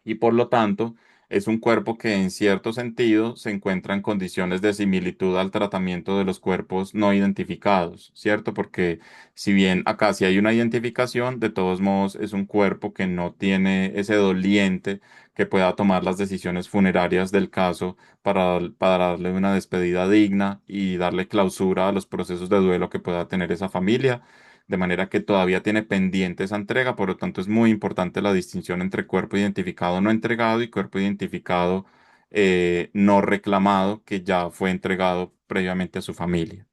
B: y por lo tanto es un cuerpo que en cierto sentido se encuentra en condiciones de similitud al tratamiento de los cuerpos no identificados, ¿cierto? Porque si bien acá sí hay una identificación, de todos modos es un cuerpo que no tiene ese doliente que pueda tomar las decisiones funerarias del caso para darle una despedida digna y darle clausura a los procesos de duelo que pueda tener esa familia. De manera que todavía tiene pendiente esa entrega, por lo tanto es muy importante la distinción entre cuerpo identificado no entregado y cuerpo identificado no reclamado que ya fue entregado previamente a su familia.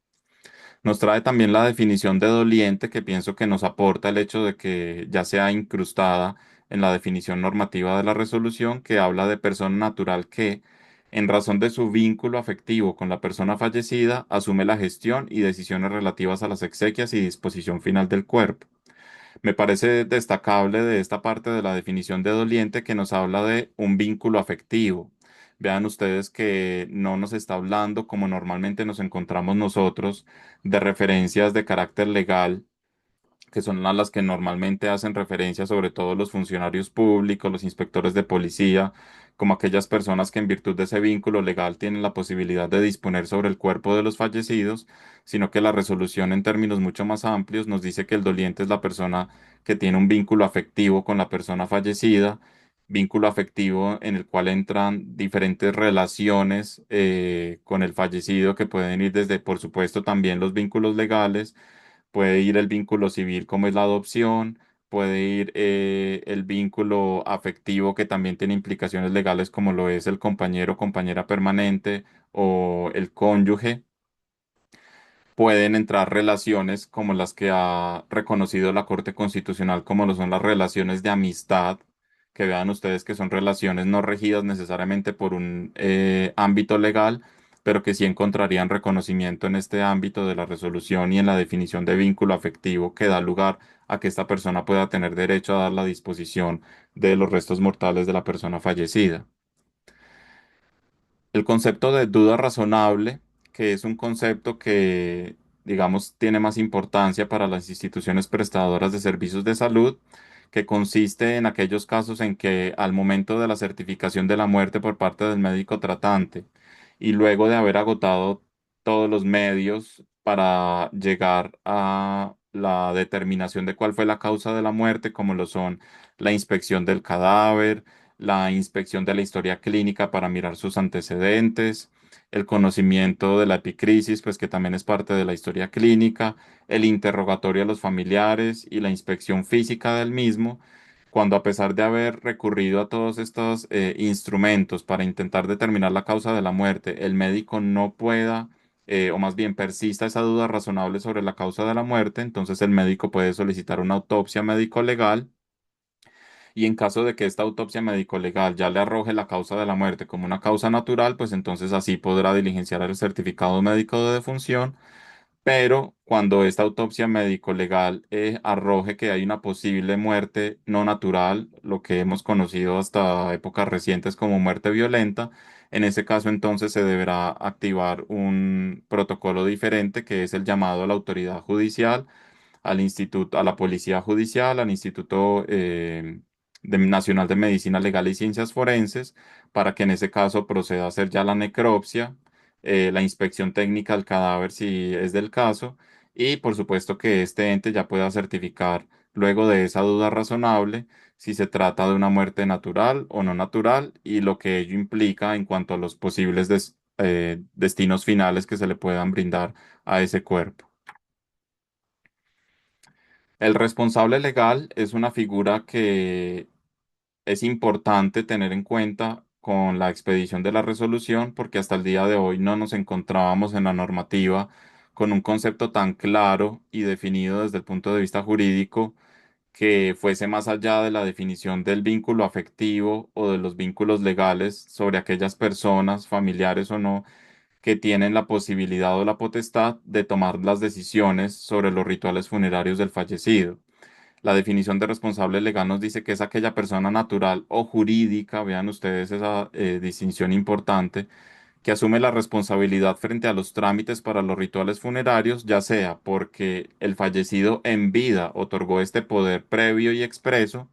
B: Nos trae también la definición de doliente que pienso que nos aporta el hecho de que ya sea incrustada en la definición normativa de la resolución que habla de persona natural que, en razón de su vínculo afectivo con la persona fallecida, asume la gestión y decisiones relativas a las exequias y disposición final del cuerpo. Me parece destacable de esta parte de la definición de doliente que nos habla de un vínculo afectivo. Vean ustedes que no nos está hablando, como normalmente nos encontramos nosotros, de referencias de carácter legal que son a las que normalmente hacen referencia sobre todo los funcionarios públicos, los inspectores de policía, como aquellas personas que en virtud de ese vínculo legal tienen la posibilidad de disponer sobre el cuerpo de los fallecidos, sino que la resolución en términos mucho más amplios nos dice que el doliente es la persona que tiene un vínculo afectivo con la persona fallecida, vínculo afectivo en el cual entran diferentes relaciones con el fallecido que pueden ir desde, por supuesto, también los vínculos legales. Puede ir el vínculo civil como es la adopción, puede ir el vínculo afectivo que también tiene implicaciones legales como lo es el compañero o compañera permanente o el cónyuge. Pueden entrar relaciones como las que ha reconocido la Corte Constitucional, como lo son las relaciones de amistad, que vean ustedes que son relaciones no regidas necesariamente por un ámbito legal, pero que sí encontrarían reconocimiento en este ámbito de la resolución y en la definición de vínculo afectivo que da lugar a que esta persona pueda tener derecho a dar la disposición de los restos mortales de la persona fallecida. El concepto de duda razonable, que es un concepto que, digamos, tiene más importancia para las instituciones prestadoras de servicios de salud, que consiste en aquellos casos en que al momento de la certificación de la muerte por parte del médico tratante y luego de haber agotado todos los medios para llegar a la determinación de cuál fue la causa de la muerte, como lo son la inspección del cadáver, la inspección de la historia clínica para mirar sus antecedentes, el conocimiento de la epicrisis, pues que también es parte de la historia clínica, el interrogatorio a los familiares y la inspección física del mismo, cuando a pesar de haber recurrido a todos estos instrumentos para intentar determinar la causa de la muerte, el médico no pueda o más bien persista esa duda razonable sobre la causa de la muerte, entonces el médico puede solicitar una autopsia médico-legal y en caso de que esta autopsia médico-legal ya le arroje la causa de la muerte como una causa natural, pues entonces así podrá diligenciar el certificado médico de defunción. Pero cuando esta autopsia médico-legal arroje que hay una posible muerte no natural, lo que hemos conocido hasta épocas recientes como muerte violenta, en ese caso entonces se deberá activar un protocolo diferente que es el llamado a la autoridad judicial, al instituto, a la Policía Judicial, al Instituto Nacional de Medicina Legal y Ciencias Forenses, para que en ese caso proceda a hacer ya la necropsia, la inspección técnica del cadáver si es del caso, y por supuesto que este ente ya pueda certificar luego de esa duda razonable si se trata de una muerte natural o no natural y lo que ello implica en cuanto a los posibles destinos finales que se le puedan brindar a ese cuerpo. El responsable legal es una figura que es importante tener en cuenta con la expedición de la resolución porque hasta el día de hoy no nos encontrábamos en la normativa con un concepto tan claro y definido desde el punto de vista jurídico que fuese más allá de la definición del vínculo afectivo o de los vínculos legales sobre aquellas personas, familiares o no, que tienen la posibilidad o la potestad de tomar las decisiones sobre los rituales funerarios del fallecido. La definición de responsable legal nos dice que es aquella persona natural o jurídica, vean ustedes esa distinción importante, que asume la responsabilidad frente a los trámites para los rituales funerarios, ya sea porque el fallecido en vida otorgó este poder previo y expreso,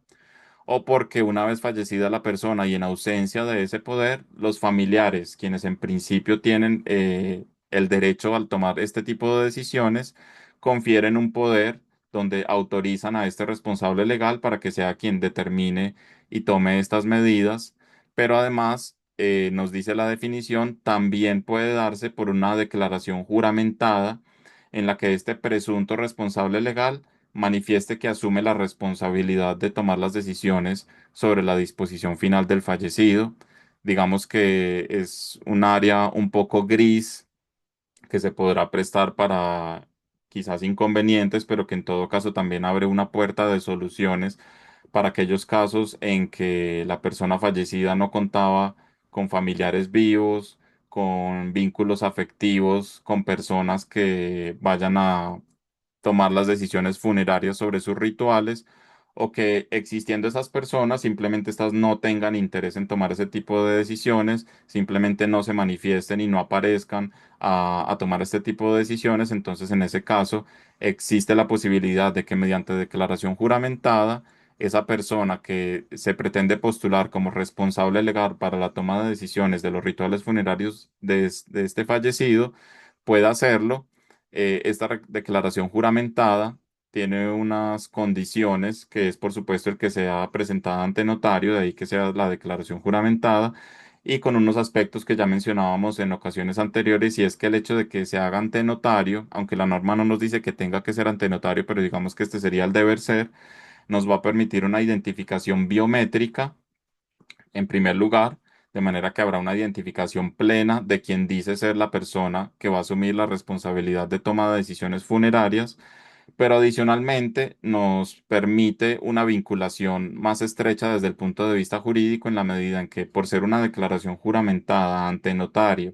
B: o porque una vez fallecida la persona y en ausencia de ese poder, los familiares, quienes en principio tienen el derecho al tomar este tipo de decisiones, confieren un poder donde autorizan a este responsable legal para que sea quien determine y tome estas medidas, pero además, nos dice la definición, también puede darse por una declaración juramentada en la que este presunto responsable legal manifieste que asume la responsabilidad de tomar las decisiones sobre la disposición final del fallecido. Digamos que es un área un poco gris que se podrá prestar para quizás inconvenientes, pero que en todo caso también abre una puerta de soluciones para aquellos casos en que la persona fallecida no contaba con familiares vivos, con vínculos afectivos, con personas que vayan a tomar las decisiones funerarias sobre sus rituales, o que existiendo esas personas, simplemente estas no tengan interés en tomar ese tipo de decisiones, simplemente no se manifiesten y no aparezcan a tomar este tipo de decisiones. Entonces, en ese caso, existe la posibilidad de que mediante declaración juramentada, esa persona que se pretende postular como responsable legal para la toma de decisiones de los rituales funerarios de este fallecido pueda hacerlo. Esta declaración juramentada tiene unas condiciones, que es por supuesto el que sea presentada ante notario, de ahí que sea la declaración juramentada, y con unos aspectos que ya mencionábamos en ocasiones anteriores, y es que el hecho de que se haga ante notario, aunque la norma no nos dice que tenga que ser ante notario, pero digamos que este sería el deber ser, nos va a permitir una identificación biométrica en primer lugar, de manera que habrá una identificación plena de quien dice ser la persona que va a asumir la responsabilidad de toma de decisiones funerarias, pero adicionalmente nos permite una vinculación más estrecha desde el punto de vista jurídico en la medida en que, por ser una declaración juramentada ante notario,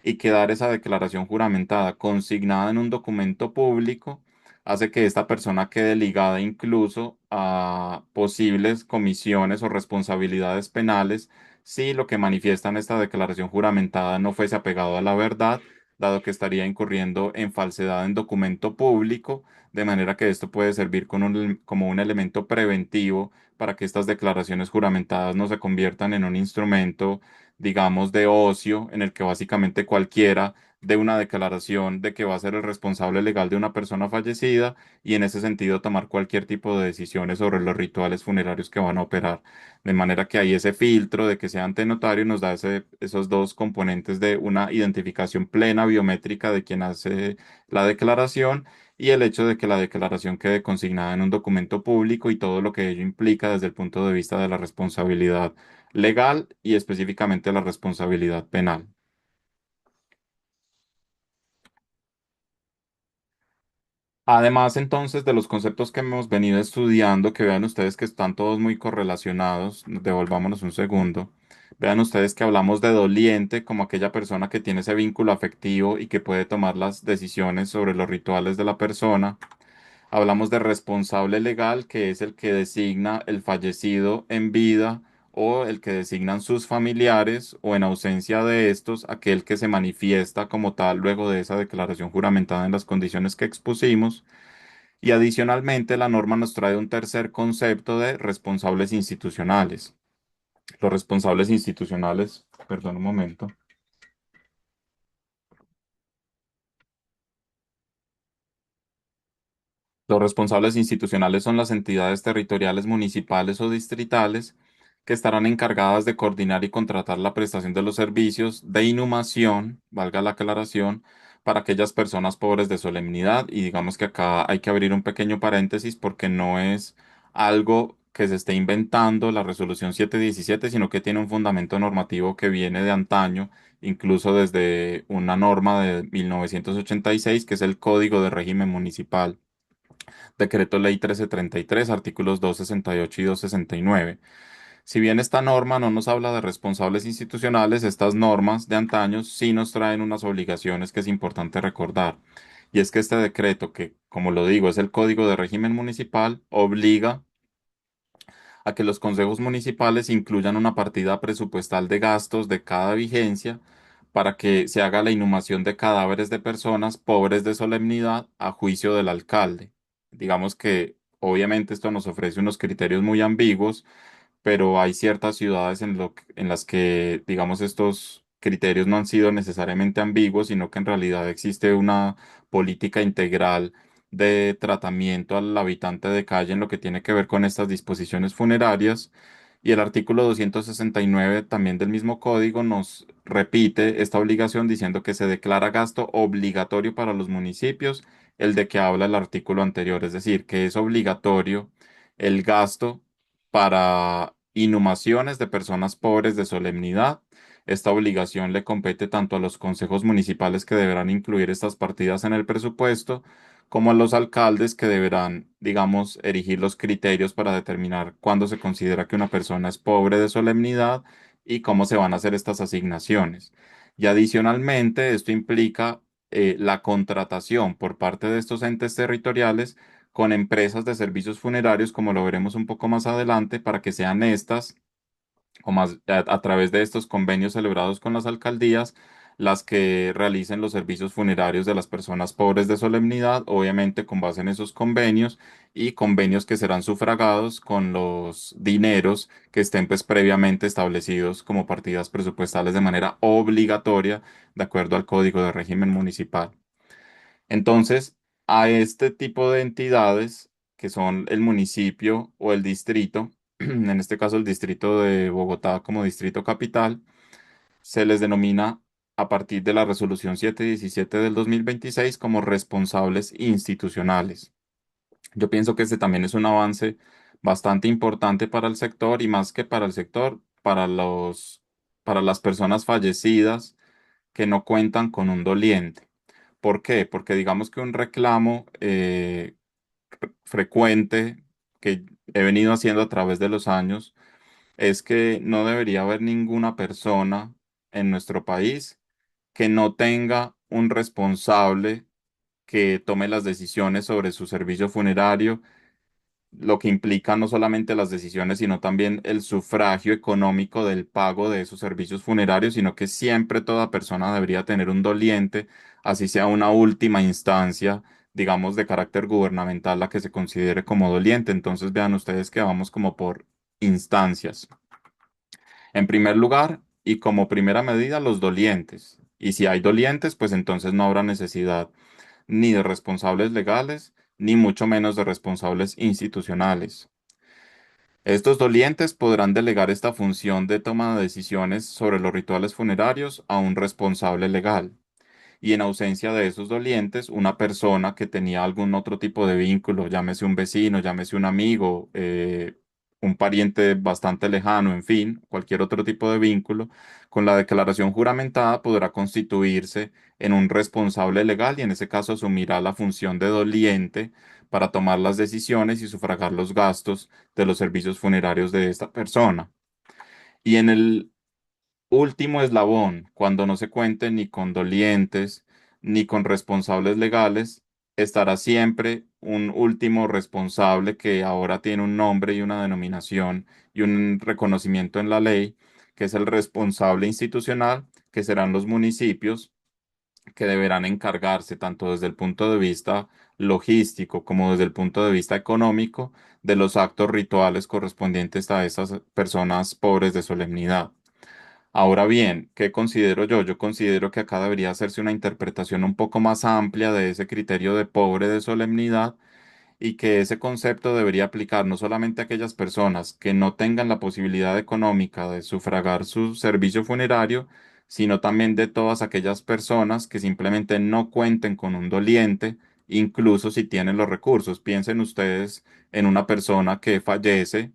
B: y quedar esa declaración juramentada consignada en un documento público hace que esta persona quede ligada incluso a posibles comisiones o responsabilidades penales si lo que manifiesta en esta declaración juramentada no fuese apegado a la verdad, dado que estaría incurriendo en falsedad en documento público, de manera que esto puede servir como un elemento preventivo para que estas declaraciones juramentadas no se conviertan en un instrumento, digamos, de ocio, en el que básicamente cualquiera dé una declaración de que va a ser el responsable legal de una persona fallecida y en ese sentido tomar cualquier tipo de decisiones sobre los rituales funerarios que van a operar. De manera que hay ese filtro de que sea ante notario nos da esos dos componentes de una identificación plena biométrica de quien hace la declaración, y el hecho de que la declaración quede consignada en un documento público y todo lo que ello implica desde el punto de vista de la responsabilidad legal y específicamente la responsabilidad penal. Además, entonces, de los conceptos que hemos venido estudiando, que vean ustedes que están todos muy correlacionados, devolvámonos un segundo. Vean ustedes que hablamos de doliente como aquella persona que tiene ese vínculo afectivo y que puede tomar las decisiones sobre los rituales de la persona. Hablamos de responsable legal, que es el que designa el fallecido en vida o el que designan sus familiares, o en ausencia de estos, aquel que se manifiesta como tal luego de esa declaración juramentada en las condiciones que expusimos. Y adicionalmente, la norma nos trae un tercer concepto de responsables institucionales. Los responsables institucionales, perdón un momento. Los responsables institucionales son las entidades territoriales, municipales o distritales que estarán encargadas de coordinar y contratar la prestación de los servicios de inhumación, valga la aclaración, para aquellas personas pobres de solemnidad. Y digamos que acá hay que abrir un pequeño paréntesis porque no es algo que se esté inventando la resolución 717, sino que tiene un fundamento normativo que viene de antaño, incluso desde una norma de 1986, que es el Código de Régimen Municipal. Decreto Ley 1333, artículos 268 y 269. Si bien esta norma no nos habla de responsables institucionales, estas normas de antaño sí nos traen unas obligaciones que es importante recordar. Y es que este decreto, que como lo digo es el Código de Régimen Municipal, obliga a que los consejos municipales incluyan una partida presupuestal de gastos de cada vigencia para que se haga la inhumación de cadáveres de personas pobres de solemnidad a juicio del alcalde. Digamos que Obviamente esto nos ofrece unos criterios muy ambiguos, pero hay ciertas ciudades en las que, digamos, estos criterios no han sido necesariamente ambiguos, sino que en realidad existe una política integral de tratamiento al habitante de calle en lo que tiene que ver con estas disposiciones funerarias. Y el artículo 269 también del mismo código nos repite esta obligación diciendo que se declara gasto obligatorio para los municipios, el de que habla el artículo anterior, es decir, que es obligatorio el gasto para inhumaciones de personas pobres de solemnidad. Esta obligación le compete tanto a los consejos municipales que deberán incluir estas partidas en el presupuesto, como a los alcaldes que deberán, digamos, erigir los criterios para determinar cuándo se considera que una persona es pobre de solemnidad y cómo se van a hacer estas asignaciones. Y adicionalmente, esto implica la contratación por parte de estos entes territoriales con empresas de servicios funerarios, como lo veremos un poco más adelante, para que sean estas, o más a través de estos convenios celebrados con las alcaldías, las que realicen los servicios funerarios de las personas pobres de solemnidad, obviamente con base en esos convenios y convenios que serán sufragados con los dineros que estén pues previamente establecidos como partidas presupuestales de manera obligatoria, de acuerdo al Código de Régimen Municipal. Entonces, a este tipo de entidades, que son el municipio o el distrito, en este caso el distrito de Bogotá como distrito capital, se les denomina a partir de la resolución 717 del 2026 como responsables institucionales. Yo pienso que este también es un avance bastante importante para el sector y más que para el sector, para las personas fallecidas que no cuentan con un doliente. ¿Por qué? Porque digamos que un reclamo frecuente que he venido haciendo a través de los años es que no debería haber ninguna persona en nuestro país que no tenga un responsable que tome las decisiones sobre su servicio funerario, lo que implica no solamente las decisiones, sino también el sufragio económico del pago de esos servicios funerarios, sino que siempre toda persona debería tener un doliente, así sea una última instancia, digamos, de carácter gubernamental, la que se considere como doliente. Entonces vean ustedes que vamos como por instancias. En primer lugar, y como primera medida, los dolientes. Y si hay dolientes, pues entonces no habrá necesidad ni de responsables legales, ni mucho menos de responsables institucionales. Estos dolientes podrán delegar esta función de toma de decisiones sobre los rituales funerarios a un responsable legal. Y en ausencia de esos dolientes, una persona que tenía algún otro tipo de vínculo, llámese un vecino, llámese un amigo, un pariente bastante lejano, en fin, cualquier otro tipo de vínculo, con la declaración juramentada podrá constituirse en un responsable legal y en ese caso asumirá la función de doliente para tomar las decisiones y sufragar los gastos de los servicios funerarios de esta persona. Y en el último eslabón, cuando no se cuente ni con dolientes ni con responsables legales, estará siempre un último responsable que ahora tiene un nombre y una denominación y un reconocimiento en la ley, que es el responsable institucional, que serán los municipios que deberán encargarse tanto desde el punto de vista logístico como desde el punto de vista económico de los actos rituales correspondientes a esas personas pobres de solemnidad. Ahora bien, ¿qué considero yo? Yo considero que acá debería hacerse una interpretación un poco más amplia de ese criterio de pobre de solemnidad y que ese concepto debería aplicar no solamente a aquellas personas que no tengan la posibilidad económica de sufragar su servicio funerario, sino también de todas aquellas personas que simplemente no cuenten con un doliente, incluso si tienen los recursos. Piensen ustedes en una persona que fallece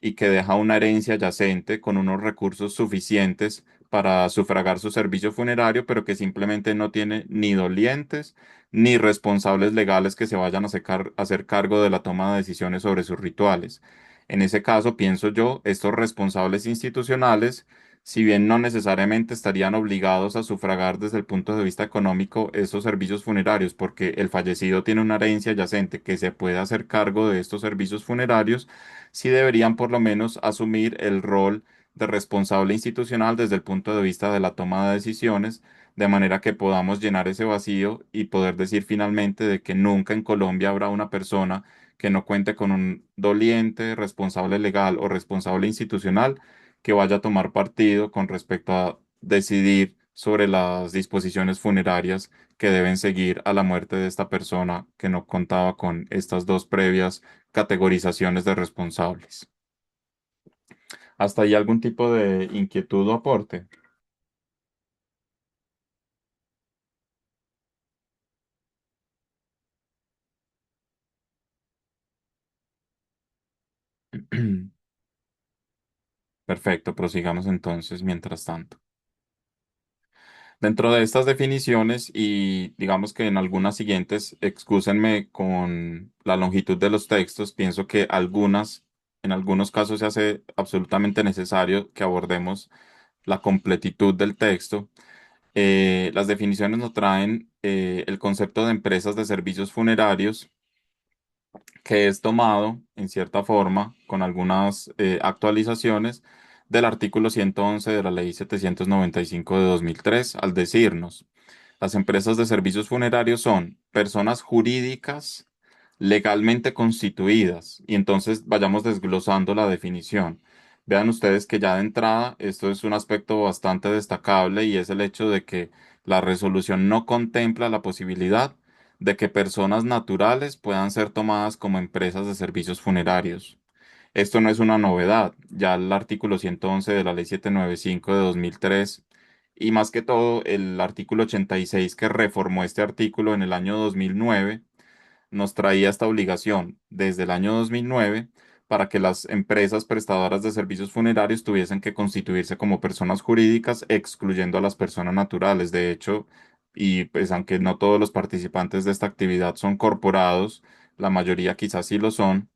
B: y que deja una herencia yacente con unos recursos suficientes para sufragar su servicio funerario, pero que simplemente no tiene ni dolientes ni responsables legales que se vayan a hacer cargo de la toma de decisiones sobre sus rituales. En ese caso, pienso yo, estos responsables institucionales, si bien no necesariamente estarían obligados a sufragar desde el punto de vista económico esos servicios funerarios, porque el fallecido tiene una herencia yacente que se puede hacer cargo de estos servicios funerarios, sí deberían por lo menos asumir el rol de responsable institucional desde el punto de vista de la toma de decisiones, de manera que podamos llenar ese vacío y poder decir finalmente de que nunca en Colombia habrá una persona que no cuente con un doliente, responsable legal o responsable institucional que vaya a tomar partido con respecto a decidir sobre las disposiciones funerarias que deben seguir a la muerte de esta persona que no contaba con estas dos previas categorizaciones de responsables. ¿Hasta ahí algún tipo de inquietud o aporte? Perfecto, prosigamos entonces mientras tanto. Dentro de estas definiciones y digamos que en algunas siguientes, excúsenme con la longitud de los textos, pienso que en algunos casos se hace absolutamente necesario que abordemos la completitud del texto. Las definiciones nos traen el concepto de empresas de servicios funerarios, que es tomado, en cierta forma, con algunas actualizaciones del artículo 111 de la Ley 795 de 2003, al decirnos, las empresas de servicios funerarios son personas jurídicas legalmente constituidas. Y entonces vayamos desglosando la definición. Vean ustedes que ya de entrada esto es un aspecto bastante destacable y es el hecho de que la resolución no contempla la posibilidad de que personas naturales puedan ser tomadas como empresas de servicios funerarios. Esto no es una novedad, ya el artículo 111 de la Ley 795 de 2003 y más que todo el artículo 86 que reformó este artículo en el año 2009 nos traía esta obligación desde el año 2009 para que las empresas prestadoras de servicios funerarios tuviesen que constituirse como personas jurídicas, excluyendo a las personas naturales. De hecho, y pues aunque no todos los participantes de esta actividad son corporados, la mayoría quizás sí lo son.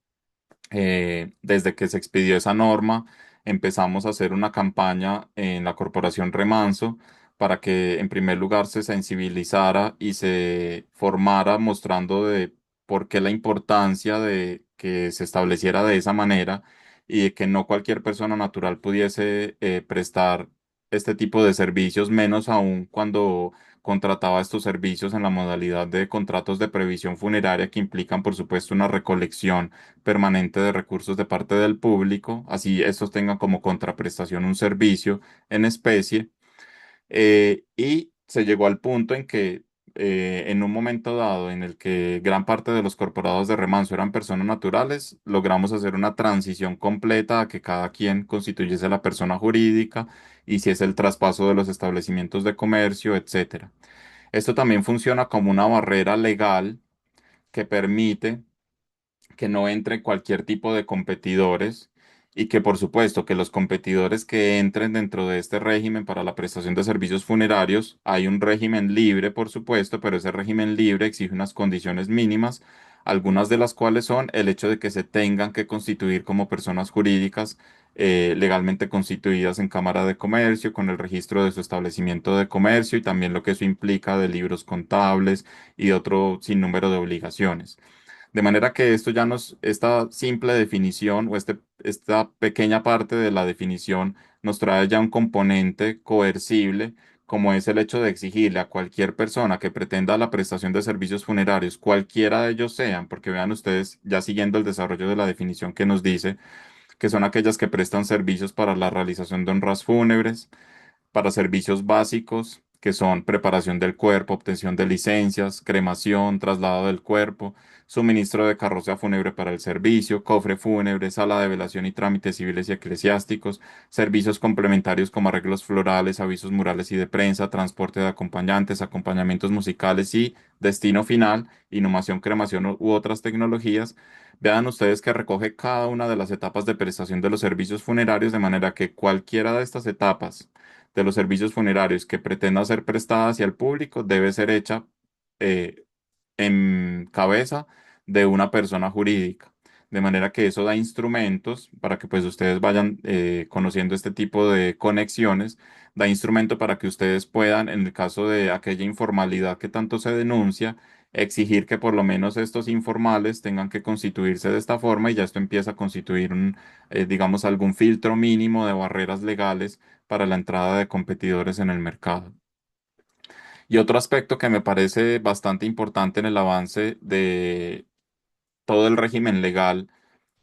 B: Desde que se expidió esa norma, empezamos a hacer una campaña en la Corporación Remanso para que en primer lugar se sensibilizara y se formara mostrando de por qué la importancia de que se estableciera de esa manera y de que no cualquier persona natural pudiese prestar este tipo de servicios, menos aún cuando contrataba estos servicios en la modalidad de contratos de previsión funeraria que implican, por supuesto, una recolección permanente de recursos de parte del público, así estos tengan como contraprestación un servicio en especie, y se llegó al punto en que en un momento dado en el que gran parte de los corporados de remanso eran personas naturales, logramos hacer una transición completa a que cada quien constituyese la persona jurídica, hiciese el traspaso de los establecimientos de comercio, etcétera. Esto también funciona como una barrera legal que permite que no entre cualquier tipo de competidores y que por supuesto que los competidores que entren dentro de este régimen para la prestación de servicios funerarios, hay un régimen libre por supuesto, pero ese régimen libre exige unas condiciones mínimas, algunas de las cuales son el hecho de que se tengan que constituir como personas jurídicas legalmente constituidas en Cámara de Comercio, con el registro de su establecimiento de comercio y también lo que eso implica de libros contables y otro sinnúmero de obligaciones. De manera que esto ya nos, esta simple definición o esta pequeña parte de la definición nos trae ya un componente coercible, como es el hecho de exigirle a cualquier persona que pretenda la prestación de servicios funerarios, cualquiera de ellos sean, porque vean ustedes, ya siguiendo el desarrollo de la definición que nos dice, que son aquellas que prestan servicios para la realización de honras fúnebres, para servicios básicos, que son preparación del cuerpo, obtención de licencias, cremación, traslado del cuerpo, suministro de carroza fúnebre para el servicio, cofre fúnebre, sala de velación y trámites civiles y eclesiásticos, servicios complementarios como arreglos florales, avisos murales y de prensa, transporte de acompañantes, acompañamientos musicales y destino final, inhumación, cremación u otras tecnologías. Vean ustedes que recoge cada una de las etapas de prestación de los servicios funerarios de manera que cualquiera de estas etapas de los servicios funerarios que pretenda ser prestada hacia el público debe ser hecha eh, en cabeza de una persona jurídica. De manera que eso da instrumentos para que pues ustedes vayan conociendo este tipo de conexiones, da instrumento para que ustedes puedan, en el caso de aquella informalidad que tanto se denuncia, exigir que por lo menos estos informales tengan que constituirse de esta forma y ya esto empieza a constituir digamos, algún filtro mínimo de barreras legales para la entrada de competidores en el mercado. Y otro aspecto que me parece bastante importante en el avance de todo el régimen legal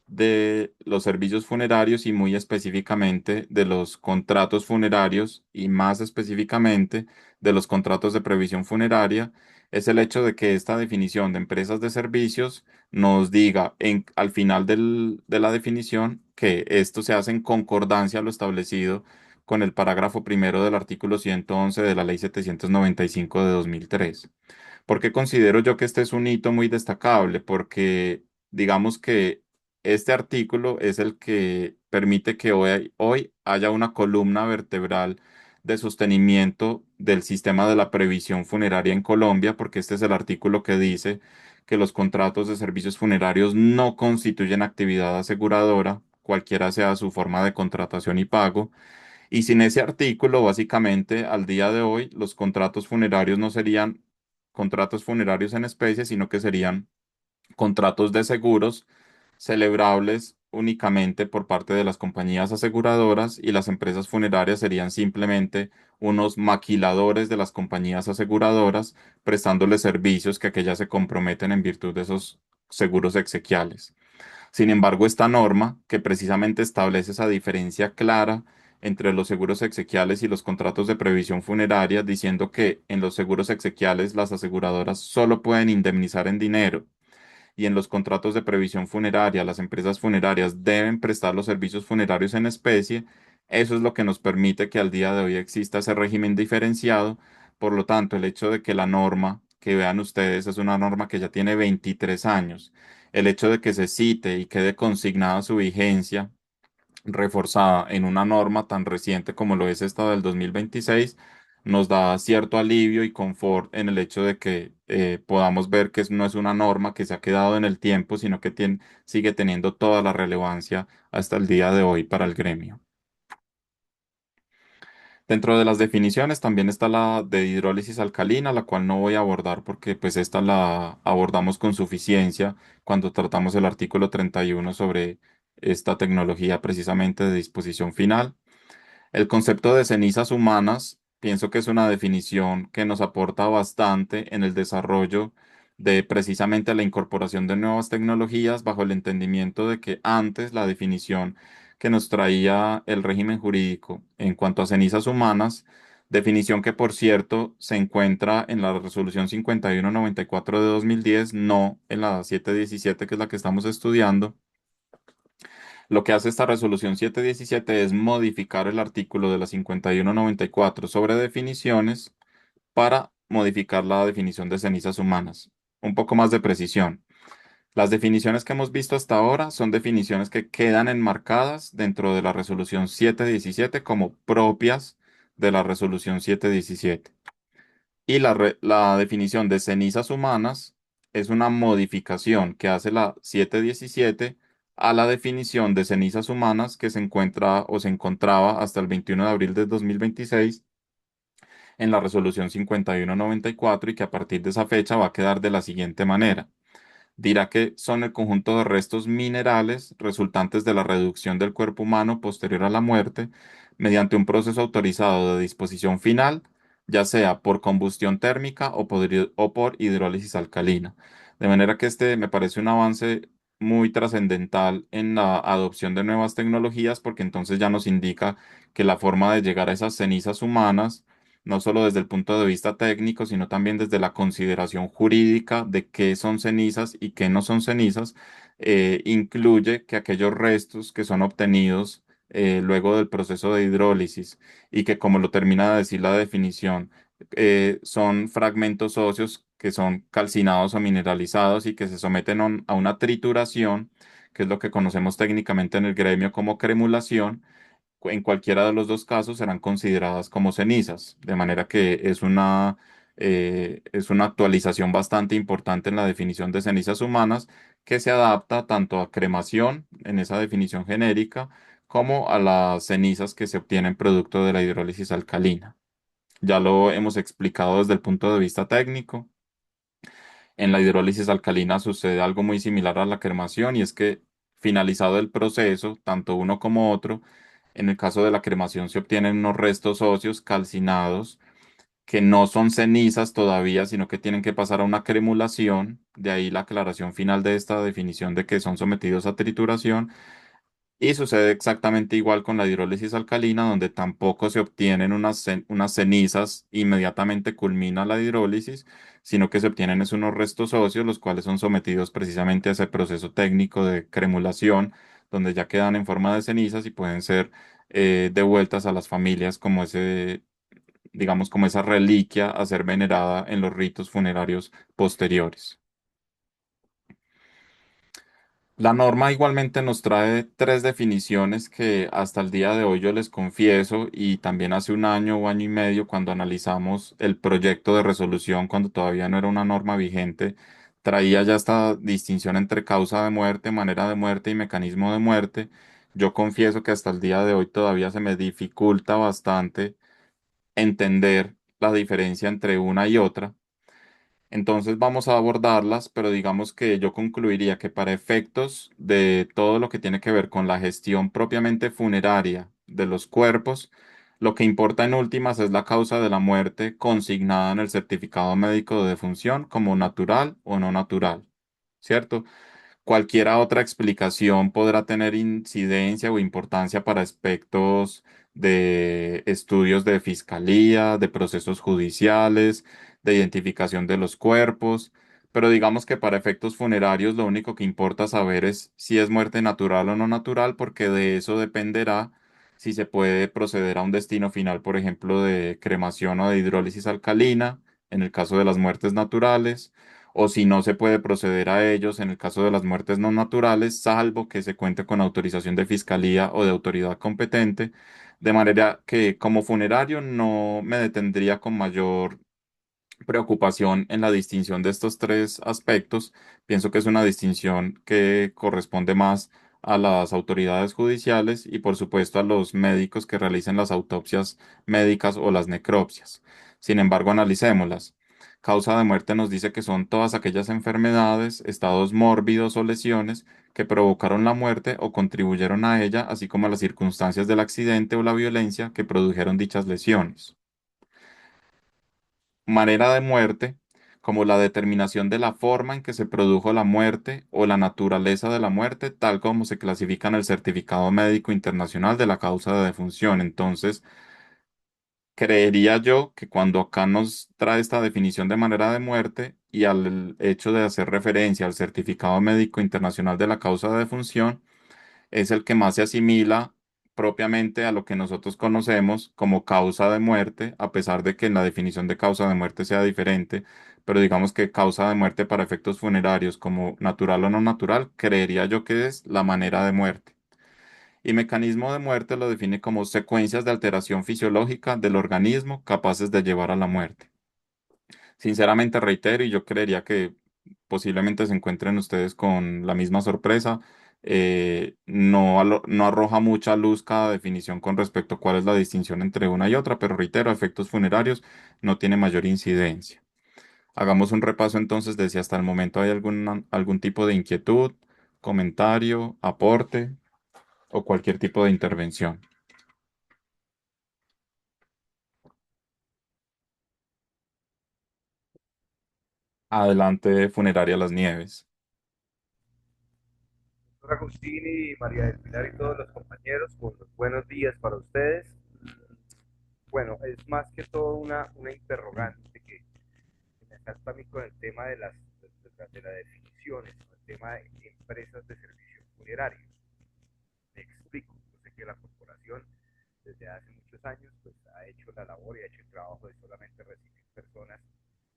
B: de los servicios funerarios y muy específicamente de los contratos funerarios y más específicamente de los contratos de previsión funeraria, es el hecho de que esta definición de empresas de servicios nos diga al final de la definición que esto se hace en concordancia a lo establecido con el parágrafo primero del artículo 111 de la Ley 795 de 2003. ¿Por qué considero yo que este es un hito muy destacable? Porque digamos que este artículo es el que permite que hoy haya una columna vertebral de sostenimiento del sistema de la previsión funeraria en Colombia, porque este es el artículo que dice que los contratos de servicios funerarios no constituyen actividad aseguradora, cualquiera sea su forma de contratación y pago. Y sin ese artículo, básicamente, al día de hoy, los contratos funerarios no serían contratos funerarios en especie, sino que serían contratos de seguros celebrables únicamente por parte de las compañías aseguradoras, y las empresas funerarias serían simplemente unos maquiladores de las compañías aseguradoras prestándoles servicios que aquellas se comprometen en virtud de esos seguros exequiales. Sin embargo, esta norma, que precisamente establece esa diferencia clara entre los seguros exequiales y los contratos de previsión funeraria, diciendo que en los seguros exequiales las aseguradoras solo pueden indemnizar en dinero y en los contratos de previsión funeraria las empresas funerarias deben prestar los servicios funerarios en especie. Eso es lo que nos permite que al día de hoy exista ese régimen diferenciado. Por lo tanto, el hecho de que la norma, que vean ustedes, es una norma que ya tiene 23 años, el hecho de que se cite y quede consignada su vigencia reforzada en una norma tan reciente como lo es esta del 2026, nos da cierto alivio y confort en el hecho de que podamos ver que no es una norma que se ha quedado en el tiempo, sino que sigue teniendo toda la relevancia hasta el día de hoy para el gremio. Dentro de las definiciones también está la de hidrólisis alcalina, la cual no voy a abordar porque pues esta la abordamos con suficiencia cuando tratamos el artículo 31 sobre esta tecnología precisamente de disposición final. El concepto de cenizas humanas, pienso que es una definición que nos aporta bastante en el desarrollo de precisamente la incorporación de nuevas tecnologías bajo el entendimiento de que antes la definición que nos traía el régimen jurídico en cuanto a cenizas humanas, definición que por cierto se encuentra en la resolución 5194 de 2010, no en la 717 que es la que estamos estudiando. Lo que hace esta resolución 717 es modificar el artículo de la 5194 sobre definiciones para modificar la definición de cenizas humanas. Un poco más de precisión. Las definiciones que hemos visto hasta ahora son definiciones que quedan enmarcadas dentro de la resolución 717 como propias de la resolución 717. Y la definición de cenizas humanas es una modificación que hace la 717 a la definición de cenizas humanas que se encuentra o se encontraba hasta el 21 de abril de 2026 en la resolución 5194, y que a partir de esa fecha va a quedar de la siguiente manera. Dirá que son el conjunto de restos minerales resultantes de la reducción del cuerpo humano posterior a la muerte mediante un proceso autorizado de disposición final, ya sea por combustión térmica o por hidrólisis alcalina. De manera que este me parece un avance muy trascendental en la adopción de nuevas tecnologías, porque entonces ya nos indica que la forma de llegar a esas cenizas humanas, no solo desde el punto de vista técnico, sino también desde la consideración jurídica de qué son cenizas y qué no son cenizas, incluye que aquellos restos que son obtenidos luego del proceso de hidrólisis y que, como lo termina de decir la definición, son fragmentos óseos que son calcinados o mineralizados y que se someten a una trituración, que es lo que conocemos técnicamente en el gremio como cremulación. En cualquiera de los dos casos serán consideradas como cenizas, de manera que es una actualización bastante importante en la definición de cenizas humanas, que se adapta tanto a cremación en esa definición genérica como a las cenizas que se obtienen producto de la hidrólisis alcalina. Ya lo hemos explicado desde el punto de vista técnico. En la hidrólisis alcalina sucede algo muy similar a la cremación, y es que finalizado el proceso, tanto uno como otro, en el caso de la cremación se obtienen unos restos óseos calcinados que no son cenizas todavía, sino que tienen que pasar a una cremulación, de ahí la aclaración final de esta definición de que son sometidos a trituración. Y sucede exactamente igual con la hidrólisis alcalina, donde tampoco se obtienen unas cenizas inmediatamente culmina la hidrólisis, sino que se obtienen es unos restos óseos, los cuales son sometidos precisamente a ese proceso técnico de cremulación, donde ya quedan en forma de cenizas y pueden ser devueltas a las familias como ese, digamos, como esa reliquia a ser venerada en los ritos funerarios posteriores. La norma igualmente nos trae tres definiciones que hasta el día de hoy yo les confieso y también hace un año o año y medio cuando analizamos el proyecto de resolución cuando todavía no era una norma vigente, traía ya esta distinción entre causa de muerte, manera de muerte y mecanismo de muerte. Yo confieso que hasta el día de hoy todavía se me dificulta bastante entender la diferencia entre una y otra. Entonces vamos a abordarlas, pero digamos que yo concluiría que para efectos de todo lo que tiene que ver con la gestión propiamente funeraria de los cuerpos, lo que importa en últimas es la causa de la muerte consignada en el certificado médico de defunción como natural o no natural, ¿cierto? Cualquier otra explicación podrá tener incidencia o importancia para aspectos de estudios de fiscalía, de procesos judiciales, de identificación de los cuerpos, pero digamos que para efectos funerarios lo único que importa saber es si es muerte natural o no natural, porque de eso dependerá si se puede proceder a un destino final, por ejemplo, de cremación o de hidrólisis alcalina, en el caso de las muertes naturales o si no se puede proceder a ellos en el caso de las muertes no naturales, salvo que se cuente con autorización de fiscalía o de autoridad competente, de manera que como funerario no me detendría con mayor preocupación en la distinción de estos tres aspectos. Pienso que es una distinción que corresponde más a las autoridades judiciales y por supuesto a los médicos que realicen las autopsias médicas o las necropsias. Sin embargo, analicémoslas. Causa de muerte nos dice que son todas aquellas enfermedades, estados mórbidos o lesiones que provocaron la muerte o contribuyeron a ella, así como las circunstancias del accidente o la violencia que produjeron dichas lesiones. Manera de muerte, como la determinación de la forma en que se produjo la muerte o la naturaleza de la muerte, tal como se clasifica en el Certificado Médico Internacional de la causa de defunción. Entonces, creería yo que cuando acá nos trae esta definición de manera de muerte y al hecho de hacer referencia al Certificado Médico Internacional de la causa de defunción, es el que más se asimila propiamente a lo que nosotros conocemos como causa de muerte, a pesar de que en la definición de causa de muerte sea diferente, pero digamos que causa de muerte para efectos funerarios como natural o no natural, creería yo que es la manera de muerte. Y mecanismo de muerte lo define como secuencias de alteración fisiológica del organismo capaces de llevar a la muerte. Sinceramente reitero, y yo creería que posiblemente se encuentren ustedes con la misma sorpresa. No arroja mucha luz cada definición con respecto a cuál es la distinción entre una y otra, pero reitero, a efectos funerarios no tiene mayor incidencia. Hagamos un repaso entonces de si hasta el momento hay algún tipo de inquietud, comentario, aporte o cualquier tipo de intervención. Adelante, Funeraria Las Nieves.
C: Doctor Agustín y María del Pilar y todos los compañeros, con los buenos días para ustedes. Bueno, es más que todo una interrogante que me salta a mí con el tema de las definiciones, con el tema de empresas de servicios funerarios. Me explico, yo sé que la corporación desde hace muchos años pues ha hecho la labor y ha hecho el trabajo de solamente recibir personas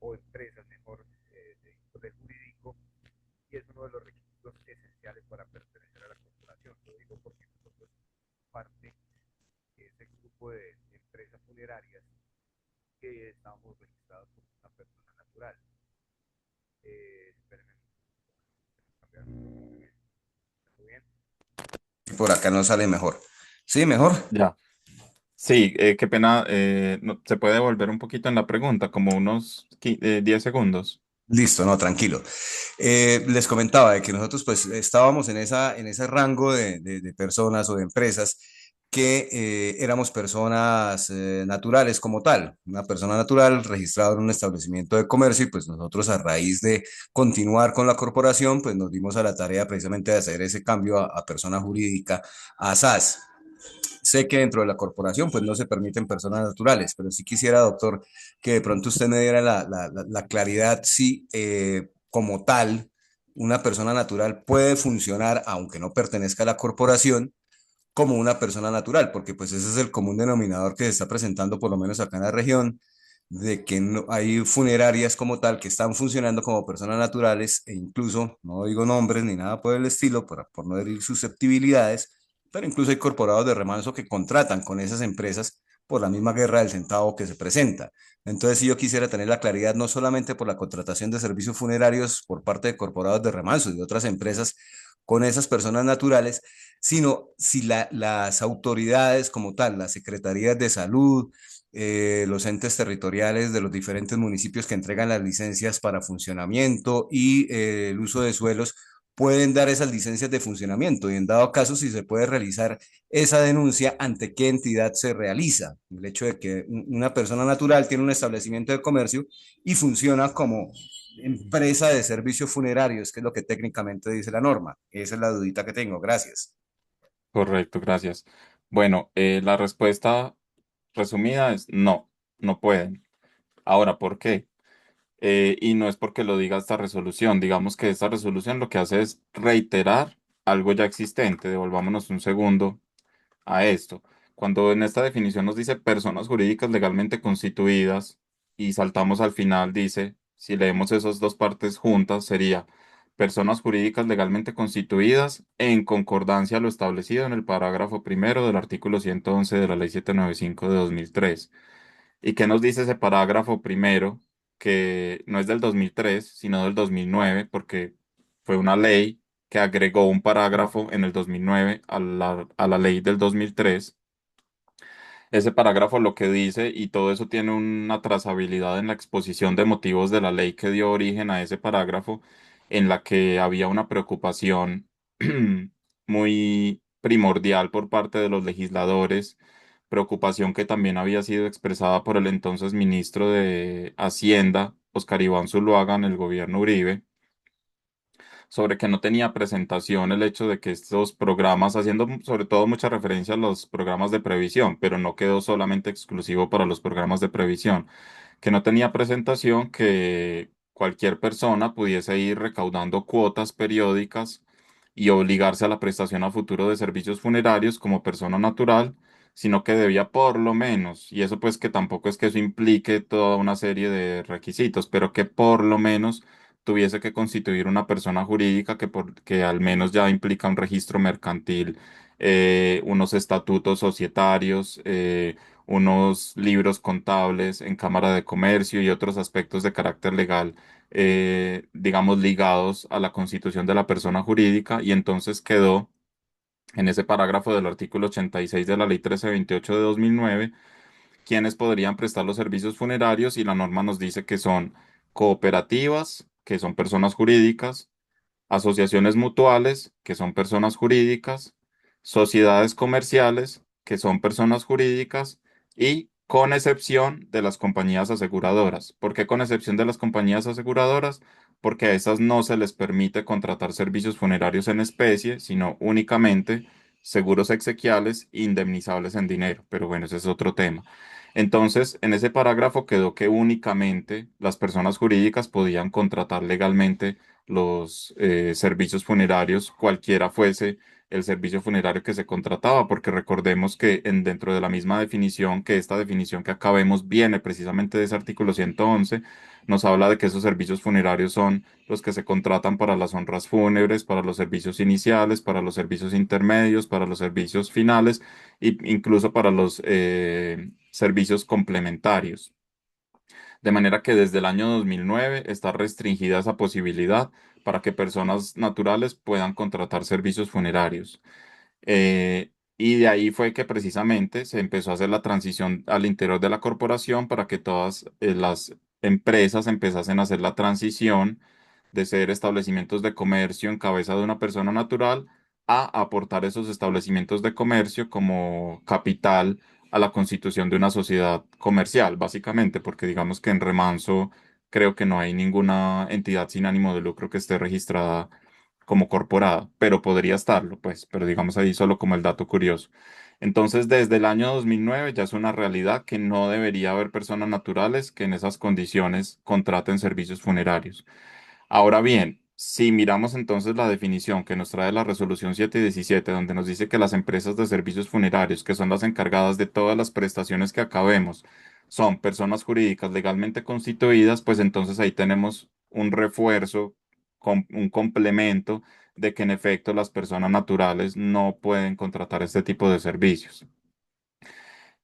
C: o empresas mejor de índole jurídico y es uno de los requisitos esenciales para pertenecer a la corporación. Lo digo porque nosotros somos parte de ese grupo de empresas funerarias que estamos registrados como una persona natural. Espérenme, cambiar un bien. ¿Todo bien? Por acá no sale mejor. Sí, mejor.
B: Ya. Sí, qué pena. ¿Se puede volver un poquito en la pregunta, como unos 10 segundos?
C: Listo, no, tranquilo. Les comentaba de que nosotros pues estábamos en ese rango de personas o de empresas
D: que éramos personas naturales como tal, una persona natural registrada en un establecimiento de comercio y pues nosotros a raíz de continuar con la corporación pues nos dimos a la tarea precisamente de hacer ese cambio a persona jurídica, a SAS. Sé que dentro de la corporación pues no se permiten personas naturales, pero sí quisiera, doctor, que de pronto usted me diera la claridad si como tal una persona natural puede funcionar aunque no pertenezca a la corporación como una persona natural, porque pues ese es el común denominador que se está presentando por lo menos acá en la región, de que no, hay funerarias como tal que están funcionando como personas naturales e incluso, no digo nombres ni nada por el estilo, por no herir susceptibilidades, pero incluso hay corporados de remanso que contratan con esas empresas por la misma guerra del centavo que se presenta. Entonces, si yo quisiera tener la claridad no solamente por la contratación de servicios funerarios por parte de corporados de remanso y de otras empresas con esas personas naturales, sino si las autoridades como tal, las secretarías de salud, los entes territoriales de los diferentes municipios que entregan las licencias para funcionamiento y el uso de suelos, pueden dar esas licencias de funcionamiento y en dado caso si se puede realizar esa denuncia, ante qué entidad se realiza. El hecho de que una persona natural tiene un establecimiento de comercio y funciona como empresa de servicios funerarios, que es lo que técnicamente dice la norma. Esa es la dudita que tengo. Gracias.
B: Correcto, gracias. Bueno, la respuesta resumida es no, no pueden. Ahora, ¿por qué? Y no es porque lo diga esta resolución. Digamos que esta resolución lo que hace es reiterar algo ya existente. Devolvámonos un segundo a esto. Cuando en esta definición nos dice personas jurídicas legalmente constituidas y saltamos al final, dice, si leemos esas dos partes juntas, sería personas jurídicas legalmente constituidas en concordancia a lo establecido en el parágrafo primero del artículo 111 de la Ley 795 de 2003. ¿Y qué nos dice ese parágrafo primero? Que no es del 2003 sino del 2009 porque fue una ley que agregó un parágrafo en el 2009 a la ley del 2003. Ese parágrafo lo que dice, y todo eso tiene una trazabilidad en la exposición de motivos de la ley que dio origen a ese parágrafo, en la que había una preocupación muy primordial por parte de los legisladores, preocupación que también había sido expresada por el entonces ministro de Hacienda, Oscar Iván Zuluaga, en el gobierno Uribe, sobre que no tenía presentación el hecho de que estos programas, haciendo sobre todo mucha referencia a los programas de previsión, pero no quedó solamente exclusivo para los programas de previsión, que no tenía presentación, que cualquier persona pudiese ir recaudando cuotas periódicas y obligarse a la prestación a futuro de servicios funerarios como persona natural, sino que debía por lo menos, y eso pues que tampoco es que eso implique toda una serie de requisitos, pero que por lo menos tuviese que constituir una persona jurídica que al menos ya implica un registro mercantil, unos estatutos societarios, unos libros contables en Cámara de Comercio y otros aspectos de carácter legal, digamos, ligados a la constitución de la persona jurídica, y entonces quedó en ese parágrafo del artículo 86 de la Ley 1328 de 2009 quienes podrían prestar los servicios funerarios, y la norma nos dice que son cooperativas, que son personas jurídicas, asociaciones mutuales, que son personas jurídicas, sociedades comerciales, que son personas jurídicas, y con excepción de las compañías aseguradoras. ¿Por qué con excepción de las compañías aseguradoras? Porque a esas no se les permite contratar servicios funerarios en especie, sino únicamente seguros exequiales indemnizables en dinero. Pero bueno, ese es otro tema. Entonces, en ese parágrafo quedó que únicamente las personas jurídicas podían contratar legalmente los servicios funerarios, cualquiera fuese el servicio funerario que se contrataba, porque recordemos que dentro de la misma definición, que esta definición que acabemos viene precisamente de ese artículo 111, nos habla de que esos servicios funerarios son los que se contratan para las honras fúnebres, para los servicios iniciales, para los servicios intermedios, para los servicios finales e incluso para los servicios complementarios. De manera que desde el año 2009 está restringida esa posibilidad para que personas naturales puedan contratar servicios funerarios. Y de ahí fue que precisamente se empezó a hacer la transición al interior de la corporación para que todas las empresas empezasen a hacer la transición de ser establecimientos de comercio en cabeza de una persona natural a aportar esos establecimientos de comercio como capital a la constitución de una sociedad comercial, básicamente, porque digamos que en Remanso creo que no hay ninguna entidad sin ánimo de lucro que esté registrada como corporada, pero podría estarlo, pues, pero digamos ahí solo como el dato curioso. Entonces, desde el año 2009 ya es una realidad que no debería haber personas naturales que en esas condiciones contraten servicios funerarios. Ahora bien, si miramos entonces la definición que nos trae la resolución 717, donde nos dice que las empresas de servicios funerarios, que son las encargadas de todas las prestaciones que acabemos, son personas jurídicas legalmente constituidas, pues entonces ahí tenemos un refuerzo, un complemento de que en efecto las personas naturales no pueden contratar este tipo de servicios.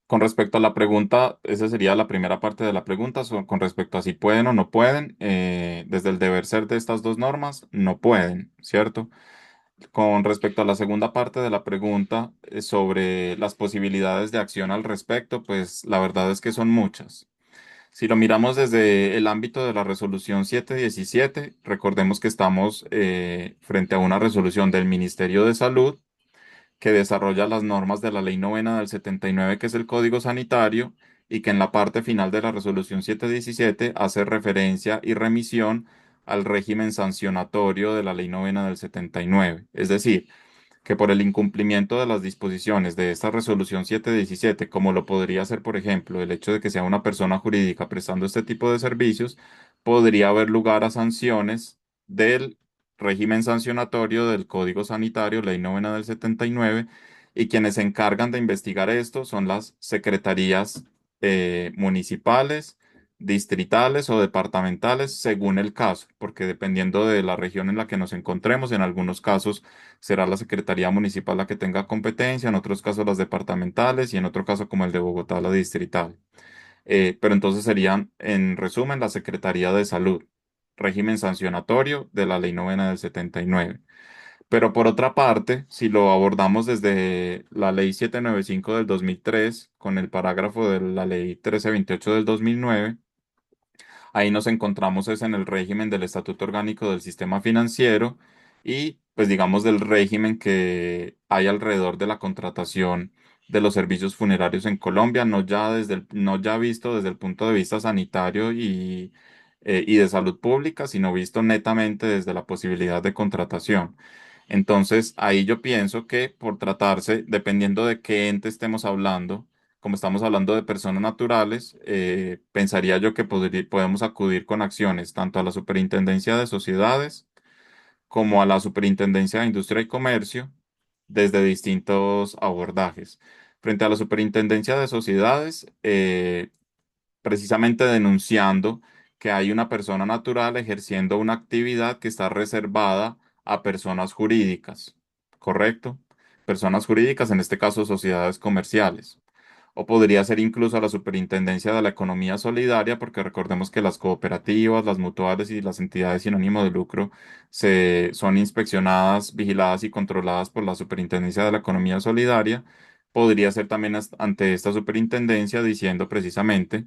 B: Con respecto a la pregunta, esa sería la primera parte de la pregunta, con respecto a si pueden o no pueden, desde el deber ser de estas dos normas, no pueden, ¿cierto? Con respecto a la segunda parte de la pregunta, sobre las posibilidades de acción al respecto, pues la verdad es que son muchas. Si lo miramos desde el ámbito de la resolución 717, recordemos que estamos frente a una resolución del Ministerio de Salud que desarrolla las normas de la Ley Novena del 79, que es el Código Sanitario, y que en la parte final de la Resolución 717 hace referencia y remisión al régimen sancionatorio de la Ley Novena del 79. Es decir, que por el incumplimiento de las disposiciones de esta resolución 717, como lo podría ser, por ejemplo, el hecho de que sea una persona jurídica prestando este tipo de servicios, podría haber lugar a sanciones del régimen sancionatorio del Código Sanitario, Ley Novena del 79, y quienes se encargan de investigar esto son las secretarías municipales, distritales o departamentales, según el caso, porque dependiendo de la región en la que nos encontremos, en algunos casos será la Secretaría Municipal la que tenga competencia, en otros casos las departamentales y en otro caso como el de Bogotá la distrital. Pero entonces serían, en resumen, la Secretaría de Salud, régimen sancionatorio de la Ley Novena del 79. Pero por otra parte, si lo abordamos desde la Ley 795 del 2003, con el parágrafo de la Ley 1328 del 2009, ahí nos encontramos es en el régimen del Estatuto Orgánico del Sistema Financiero y pues digamos del régimen que hay alrededor de la contratación de los servicios funerarios en Colombia, no ya visto desde el punto de vista sanitario y de salud pública, sino visto netamente desde la posibilidad de contratación. Entonces, ahí yo pienso que por tratarse, dependiendo de qué ente estemos hablando, como estamos hablando de personas naturales, pensaría yo que podemos acudir con acciones tanto a la Superintendencia de Sociedades como a la Superintendencia de Industria y Comercio desde distintos abordajes. Frente a la Superintendencia de Sociedades, precisamente denunciando que hay una persona natural ejerciendo una actividad que está reservada a personas jurídicas, ¿correcto? Personas jurídicas, en este caso sociedades comerciales. O podría ser incluso a la Superintendencia de la Economía Solidaria, porque recordemos que las cooperativas, las mutuales y las entidades sin ánimo de lucro son inspeccionadas, vigiladas y controladas por la Superintendencia de la Economía Solidaria. Podría ser también ante esta superintendencia diciendo precisamente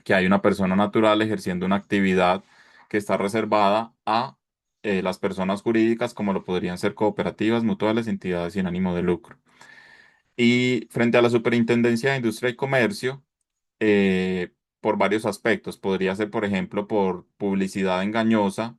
B: que hay una persona natural ejerciendo una actividad que está reservada a las personas jurídicas, como lo podrían ser cooperativas, mutuales, entidades sin ánimo de lucro. Y frente a la Superintendencia de Industria y Comercio, por varios aspectos. Podría ser, por ejemplo, por publicidad engañosa,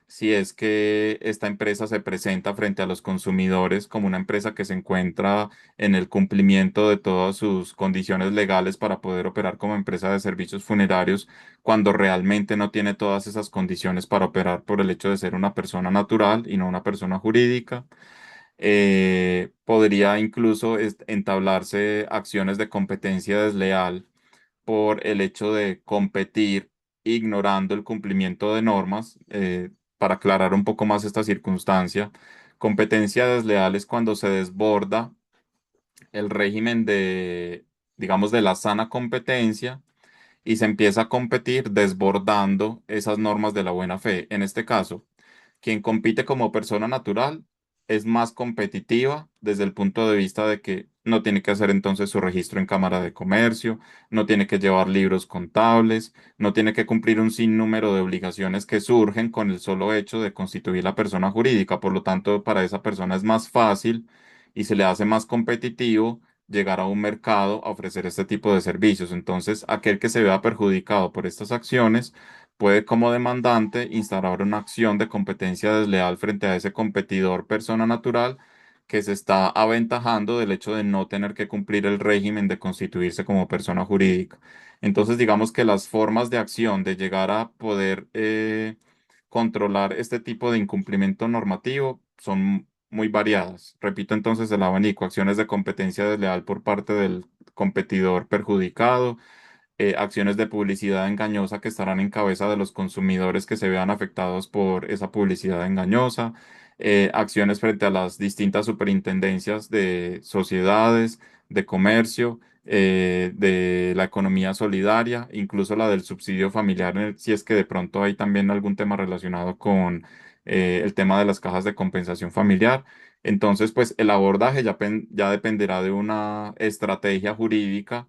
B: si es que esta empresa se presenta frente a los consumidores como una empresa que se encuentra en el cumplimiento de todas sus condiciones legales para poder operar como empresa de servicios funerarios, cuando realmente no tiene todas esas condiciones para operar por el hecho de ser una persona natural y no una persona jurídica. Podría incluso entablarse acciones de competencia desleal por el hecho de competir ignorando el cumplimiento de normas. Para aclarar un poco más esta circunstancia, competencia desleal es cuando se desborda el régimen digamos, de la sana competencia y se empieza a competir desbordando esas normas de la buena fe. En este caso, quien compite como persona natural es más competitiva desde el punto de vista de que no tiene que hacer entonces su registro en Cámara de Comercio, no tiene que llevar libros contables, no tiene que cumplir un sinnúmero de obligaciones que surgen con el solo hecho de constituir la persona jurídica. Por lo tanto, para esa persona es más fácil y se le hace más competitivo llegar a un mercado a ofrecer este tipo de servicios. Entonces, aquel que se vea perjudicado por estas acciones puede como demandante instaurar una acción de competencia desleal frente a ese competidor persona natural que se está aventajando del hecho de no tener que cumplir el régimen de constituirse como persona jurídica. Entonces, digamos que las formas de acción de llegar a poder controlar este tipo de incumplimiento normativo son muy variadas. Repito entonces el abanico: acciones de competencia desleal por parte del competidor perjudicado, acciones de publicidad engañosa que estarán en cabeza de los consumidores que se vean afectados por esa publicidad engañosa, acciones frente a las distintas superintendencias de sociedades, de comercio, de la economía solidaria, incluso la del subsidio familiar, si es que de pronto hay también algún tema relacionado con el tema de las cajas de compensación familiar. Entonces, pues el abordaje ya dependerá de una estrategia jurídica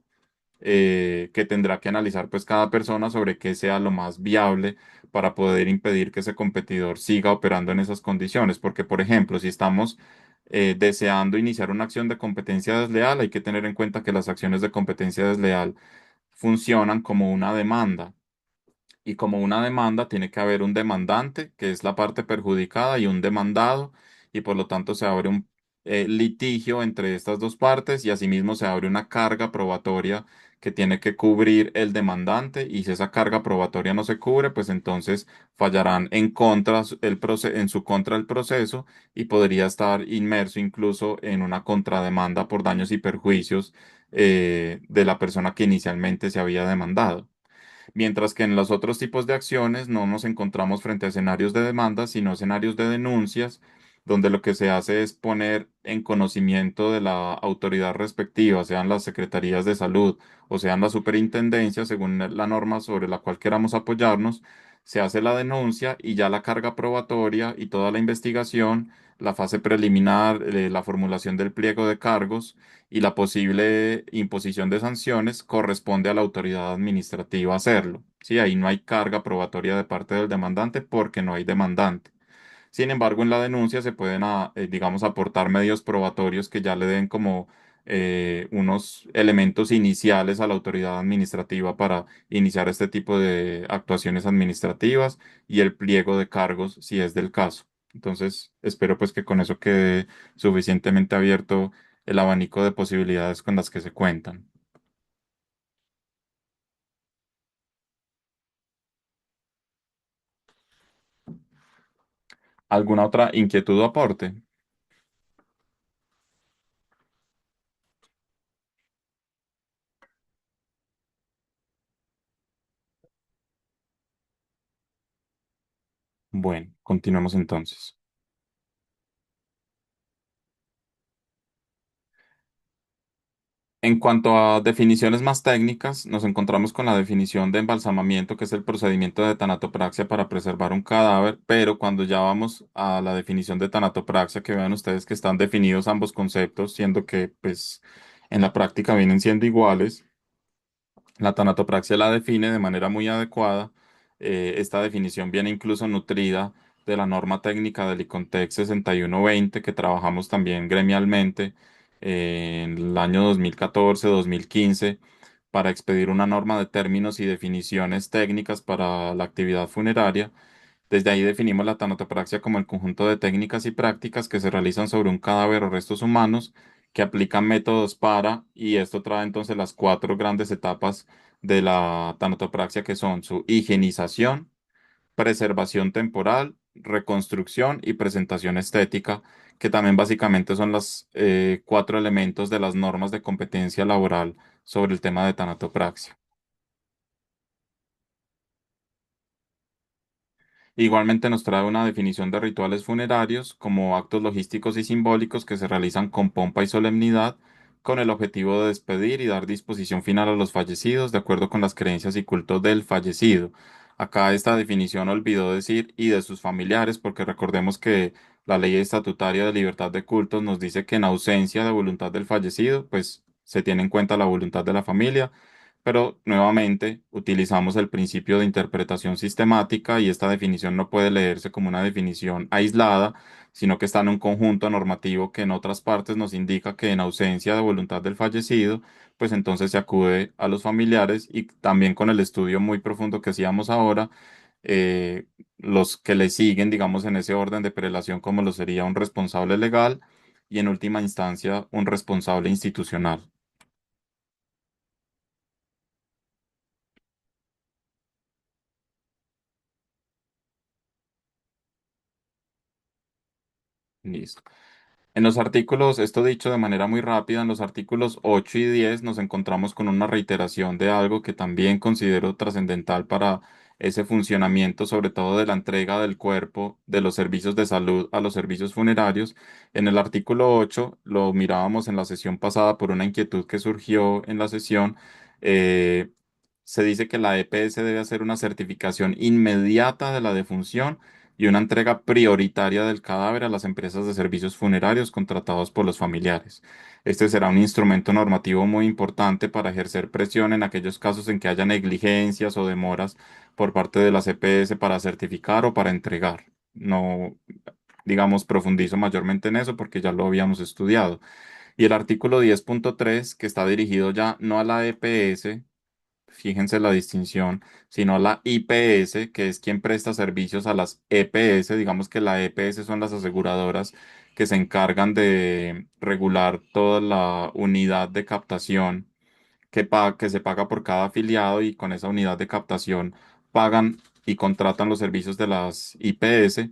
B: que tendrá que analizar pues cada persona sobre qué sea lo más viable para poder impedir que ese competidor siga operando en esas condiciones. Porque, por ejemplo, si estamos deseando iniciar una acción de competencia desleal, hay que tener en cuenta que las acciones de competencia desleal funcionan como una demanda. Y como una demanda, tiene que haber un demandante, que es la parte perjudicada, y un demandado, y por lo tanto se abre un litigio entre estas dos partes, y asimismo se abre una carga probatoria que tiene que cubrir el demandante, y si esa carga probatoria no se cubre, pues entonces fallarán en contra en su contra el proceso, y podría estar inmerso incluso en una contrademanda por daños y perjuicios de la persona que inicialmente se había demandado. Mientras que en los otros tipos de acciones no nos encontramos frente a escenarios de demandas, sino escenarios de denuncias, donde lo que se hace es poner en conocimiento de la autoridad respectiva, sean las secretarías de salud o sean las superintendencias, según la norma sobre la cual queramos apoyarnos, se hace la denuncia y ya la carga probatoria y toda la investigación, la fase preliminar, la formulación del pliego de cargos y la posible imposición de sanciones corresponde a la autoridad administrativa hacerlo. Sí, ahí no hay carga probatoria de parte del demandante porque no hay demandante. Sin embargo, en la denuncia se pueden, digamos, aportar medios probatorios que ya le den como unos elementos iniciales a la autoridad administrativa para iniciar este tipo de actuaciones administrativas y el pliego de cargos si es del caso. Entonces, espero pues que con eso quede suficientemente abierto el abanico de posibilidades con las que se cuentan. ¿Alguna otra inquietud o aporte? Bueno, continuemos entonces. En cuanto a definiciones más técnicas, nos encontramos con la definición de embalsamamiento, que es el procedimiento de tanatopraxia para preservar un cadáver, pero cuando ya vamos a la definición de tanatopraxia, que vean ustedes que están definidos ambos conceptos, siendo que pues en la práctica vienen siendo iguales. La tanatopraxia la define de manera muy adecuada. Esta definición viene incluso nutrida de la norma técnica del ICONTEX 6120 que trabajamos también gremialmente en el año 2014-2015 para expedir una norma de términos y definiciones técnicas para la actividad funeraria. Desde ahí definimos la tanatopraxia como el conjunto de técnicas y prácticas que se realizan sobre un cadáver o restos humanos que aplican métodos para, y esto trae entonces las cuatro grandes etapas de la tanatopraxia, que son su higienización, preservación temporal, reconstrucción y presentación estética, que también básicamente son los cuatro elementos de las normas de competencia laboral sobre el tema de tanatopraxia. Igualmente nos trae una definición de rituales funerarios como actos logísticos y simbólicos que se realizan con pompa y solemnidad con el objetivo de despedir y dar disposición final a los fallecidos de acuerdo con las creencias y cultos del fallecido. Acá esta definición olvidó decir y de sus familiares, porque recordemos que la ley estatutaria de libertad de cultos nos dice que en ausencia de voluntad del fallecido, pues se tiene en cuenta la voluntad de la familia, pero nuevamente utilizamos el principio de interpretación sistemática y esta definición no puede leerse como una definición aislada, sino que está en un conjunto normativo que en otras partes nos indica que en ausencia de voluntad del fallecido, pues entonces se acude a los familiares y también con el estudio muy profundo que hacíamos ahora, eh, los que le siguen, digamos, en ese orden de prelación, como lo sería un responsable legal y en última instancia un responsable institucional. Listo. En los artículos, esto dicho de manera muy rápida, en los artículos 8 y 10 nos encontramos con una reiteración de algo que también considero trascendental para ese funcionamiento, sobre todo de la entrega del cuerpo de los servicios de salud a los servicios funerarios. En el artículo 8 lo mirábamos en la sesión pasada por una inquietud que surgió en la sesión. eh, Se dice que la EPS debe hacer una certificación inmediata de la defunción y una entrega prioritaria del cadáver a las empresas de servicios funerarios contratados por los familiares. Este será un instrumento normativo muy importante para ejercer presión en aquellos casos en que haya negligencias o demoras por parte de las EPS para certificar o para entregar. No, digamos, profundizo mayormente en eso porque ya lo habíamos estudiado. Y el artículo 10.3, que está dirigido ya no a la EPS, fíjense la distinción, sino la IPS, que es quien presta servicios a las EPS. Digamos que la EPS son las aseguradoras que se encargan de regular toda la unidad de captación que se paga por cada afiliado y con esa unidad de captación pagan y contratan los servicios de las IPS.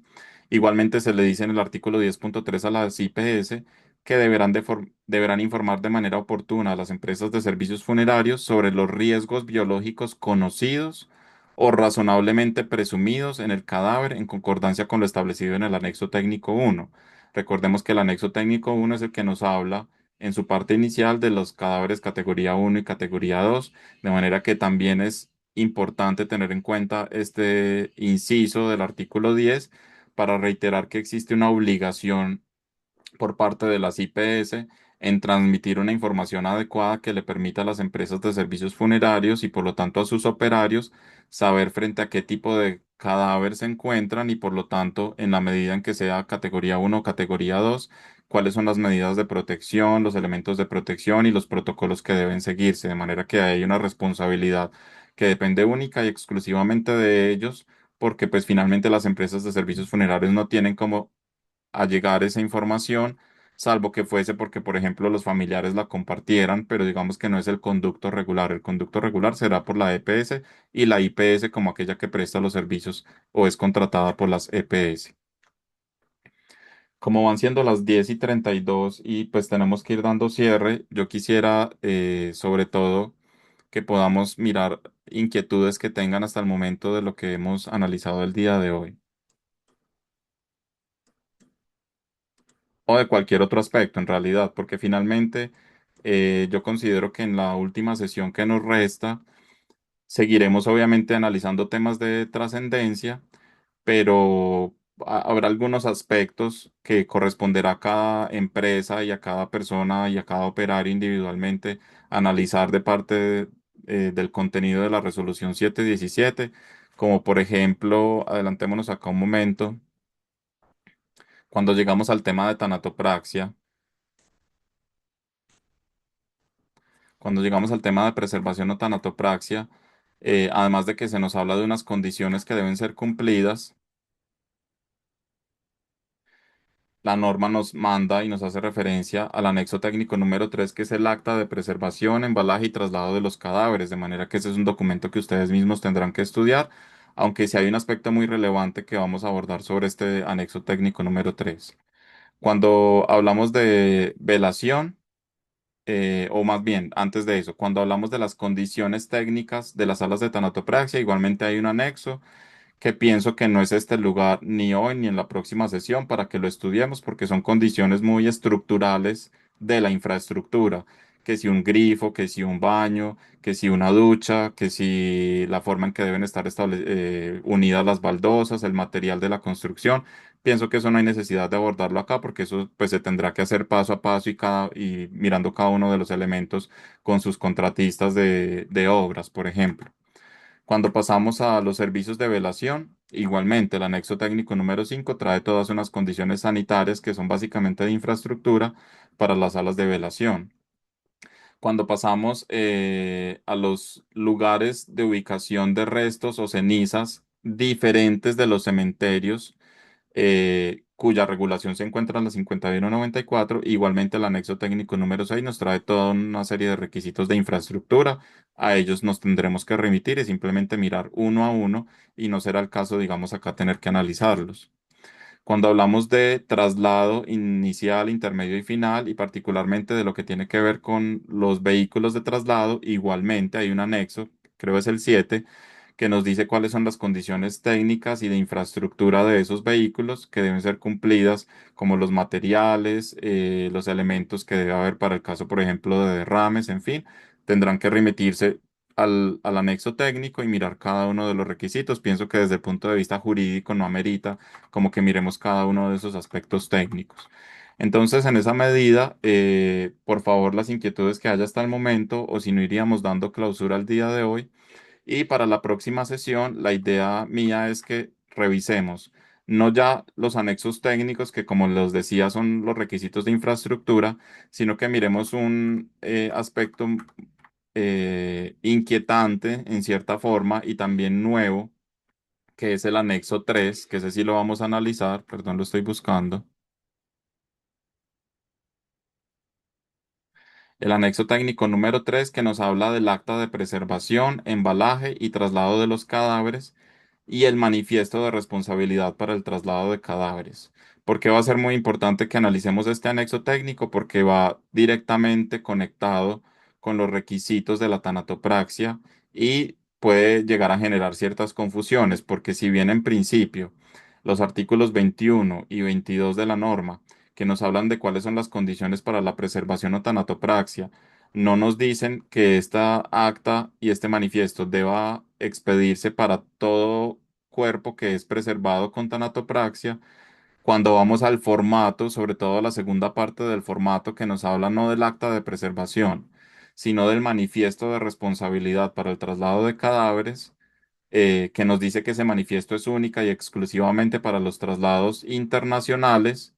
B: Igualmente se le dice en el artículo 10.3 a las IPS que deberán informar de manera oportuna a las empresas de servicios funerarios sobre los riesgos biológicos conocidos o razonablemente presumidos en el cadáver en concordancia con lo establecido en el anexo técnico 1. Recordemos que el anexo técnico 1 es el que nos habla en su parte inicial de los cadáveres categoría 1 y categoría 2, de manera que también es importante tener en cuenta este inciso del artículo 10 para reiterar que existe una obligación por parte de las IPS en transmitir una información adecuada que le permita a las empresas de servicios funerarios y por lo tanto a sus operarios saber frente a qué tipo de cadáver se encuentran y por lo tanto en la medida en que sea categoría 1 o categoría 2, cuáles son las medidas de protección, los elementos de protección y los protocolos que deben seguirse, de manera que hay una responsabilidad que depende única y exclusivamente de ellos, porque pues finalmente las empresas de servicios funerarios no tienen como a llegar esa información, salvo que fuese porque, por ejemplo, los familiares la compartieran, pero digamos que no es el conducto regular. El conducto regular será por la EPS y la IPS como aquella que presta los servicios o es contratada por las EPS. Como van siendo las 10:32 y pues tenemos que ir dando cierre, yo quisiera sobre todo que podamos mirar inquietudes que tengan hasta el momento de lo que hemos analizado el día de hoy. O de cualquier otro aspecto en realidad, porque finalmente yo considero que en la última sesión que nos resta seguiremos obviamente analizando temas de trascendencia, pero habrá algunos aspectos que corresponderá a cada empresa y a cada persona y a cada operario individualmente analizar de parte del contenido de la resolución 717, como por ejemplo, adelantémonos acá un momento, cuando llegamos al tema de tanatopraxia. Cuando llegamos al tema de preservación o tanatopraxia, además de que se nos habla de unas condiciones que deben ser cumplidas, la norma nos manda y nos hace referencia al anexo técnico número 3, que es el acta de preservación, embalaje y traslado de los cadáveres, de manera que ese es un documento que ustedes mismos tendrán que estudiar, aunque sí hay un aspecto muy relevante que vamos a abordar sobre este anexo técnico número 3. Cuando hablamos de velación, o más bien, antes de eso, cuando hablamos de las condiciones técnicas de las salas de tanatopraxia, igualmente hay un anexo que pienso que no es este el lugar ni hoy ni en la próxima sesión para que lo estudiemos, porque son condiciones muy estructurales de la infraestructura que si un grifo, que si un baño, que si una ducha, que si la forma en que deben estar unidas las baldosas, el material de la construcción. Pienso que eso no hay necesidad de abordarlo acá porque eso pues se tendrá que hacer paso a paso y mirando cada uno de los elementos con sus contratistas de obras, por ejemplo. Cuando pasamos a los servicios de velación, igualmente el anexo técnico número 5 trae todas unas condiciones sanitarias que son básicamente de infraestructura para las salas de velación. Cuando pasamos a los lugares de ubicación de restos o cenizas diferentes de los cementerios, cuya regulación se encuentra en la 5194. Igualmente, el anexo técnico número 6 nos trae toda una serie de requisitos de infraestructura. A ellos nos tendremos que remitir y simplemente mirar uno a uno y no será el caso, digamos, acá tener que analizarlos. Cuando hablamos de traslado inicial, intermedio y final, y particularmente de lo que tiene que ver con los vehículos de traslado, igualmente hay un anexo, creo es el 7, que nos dice cuáles son las condiciones técnicas y de infraestructura de esos vehículos que deben ser cumplidas, como los materiales, los elementos que debe haber para el caso, por ejemplo, de derrames, en fin, tendrán que remitirse al anexo técnico y mirar cada uno de los requisitos. Pienso que desde el punto de vista jurídico no amerita como que miremos cada uno de esos aspectos técnicos. Entonces, en esa medida, por favor, las inquietudes que haya hasta el momento, o si no iríamos dando clausura al día de hoy. Y para la próxima sesión, la idea mía es que revisemos no ya los anexos técnicos, que como les decía son los requisitos de infraestructura, sino que miremos un aspecto inquietante en cierta forma y también nuevo, que es el anexo 3, que ese sí lo vamos a analizar, perdón, lo estoy buscando. El anexo técnico número 3 que nos habla del acta de preservación, embalaje y traslado de los cadáveres y el manifiesto de responsabilidad para el traslado de cadáveres. ¿Por qué va a ser muy importante que analicemos este anexo técnico? Porque va directamente conectado con los requisitos de la tanatopraxia y puede llegar a generar ciertas confusiones, porque si bien en principio los artículos 21 y 22 de la norma que nos hablan de cuáles son las condiciones para la preservación o tanatopraxia, no nos dicen que esta acta y este manifiesto deba expedirse para todo cuerpo que es preservado con tanatopraxia. Cuando vamos al formato, sobre todo a la segunda parte del formato que nos habla no del acta de preservación, sino del manifiesto de responsabilidad para el traslado de cadáveres, que nos dice que ese manifiesto es única y exclusivamente para los traslados internacionales,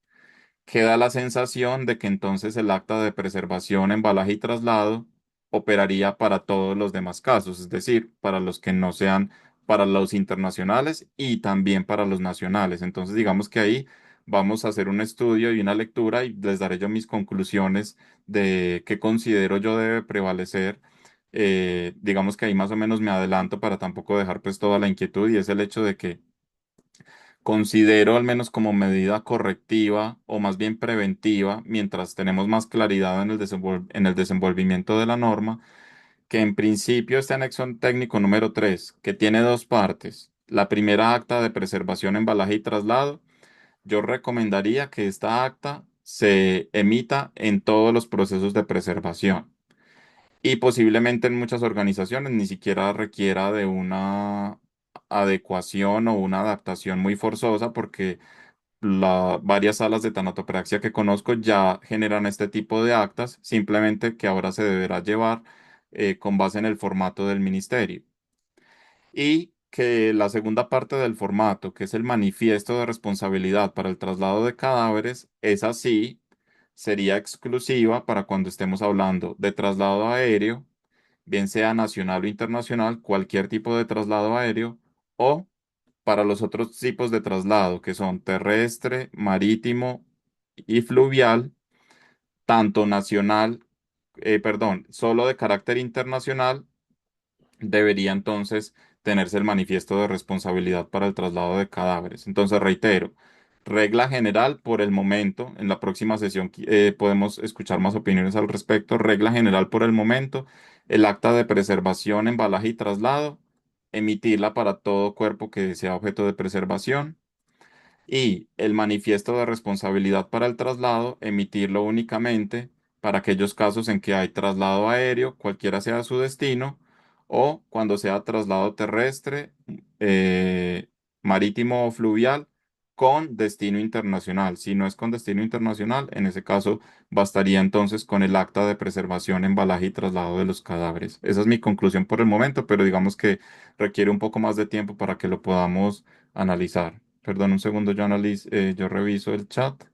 B: queda la sensación de que entonces el acta de preservación, embalaje y traslado operaría para todos los demás casos, es decir, para los que no sean para los internacionales y también para los nacionales. Entonces, digamos que ahí vamos a hacer un estudio y una lectura y les daré yo mis conclusiones de qué considero yo debe prevalecer. Digamos que ahí más o menos me adelanto para tampoco dejar pues toda la inquietud, y es el hecho de que considero, al menos como medida correctiva o más bien preventiva, mientras tenemos más claridad en en el desenvolvimiento de la norma, que en principio este anexo técnico número 3, que tiene dos partes, la primera, acta de preservación, embalaje y traslado, yo recomendaría que esta acta se emita en todos los procesos de preservación. Y posiblemente en muchas organizaciones ni siquiera requiera de una adecuación o una adaptación muy forzosa, porque varias salas de tanatopraxia que conozco ya generan este tipo de actas, simplemente que ahora se deberá llevar con base en el formato del ministerio. Y que la segunda parte del formato, que es el manifiesto de responsabilidad para el traslado de cadáveres, es así, sería exclusiva para cuando estemos hablando de traslado aéreo, bien sea nacional o internacional, cualquier tipo de traslado aéreo, o para los otros tipos de traslado, que son terrestre, marítimo y fluvial, tanto nacional, perdón, solo de carácter internacional, debería entonces tenerse el manifiesto de responsabilidad para el traslado de cadáveres. Entonces, reitero, regla general por el momento, en la próxima sesión podemos escuchar más opiniones al respecto. Regla general por el momento, el acta de preservación, embalaje y traslado, emitirla para todo cuerpo que sea objeto de preservación. Y el manifiesto de responsabilidad para el traslado, emitirlo únicamente para aquellos casos en que hay traslado aéreo, cualquiera sea su destino, o cuando sea traslado terrestre, eh, marítimo o fluvial con destino internacional. Si no es con destino internacional, en ese caso bastaría entonces con el acta de preservación, embalaje y traslado de los cadáveres. Esa es mi conclusión por el momento, pero digamos que requiere un poco más de tiempo para que lo podamos analizar. Perdón, un segundo, yo reviso el chat.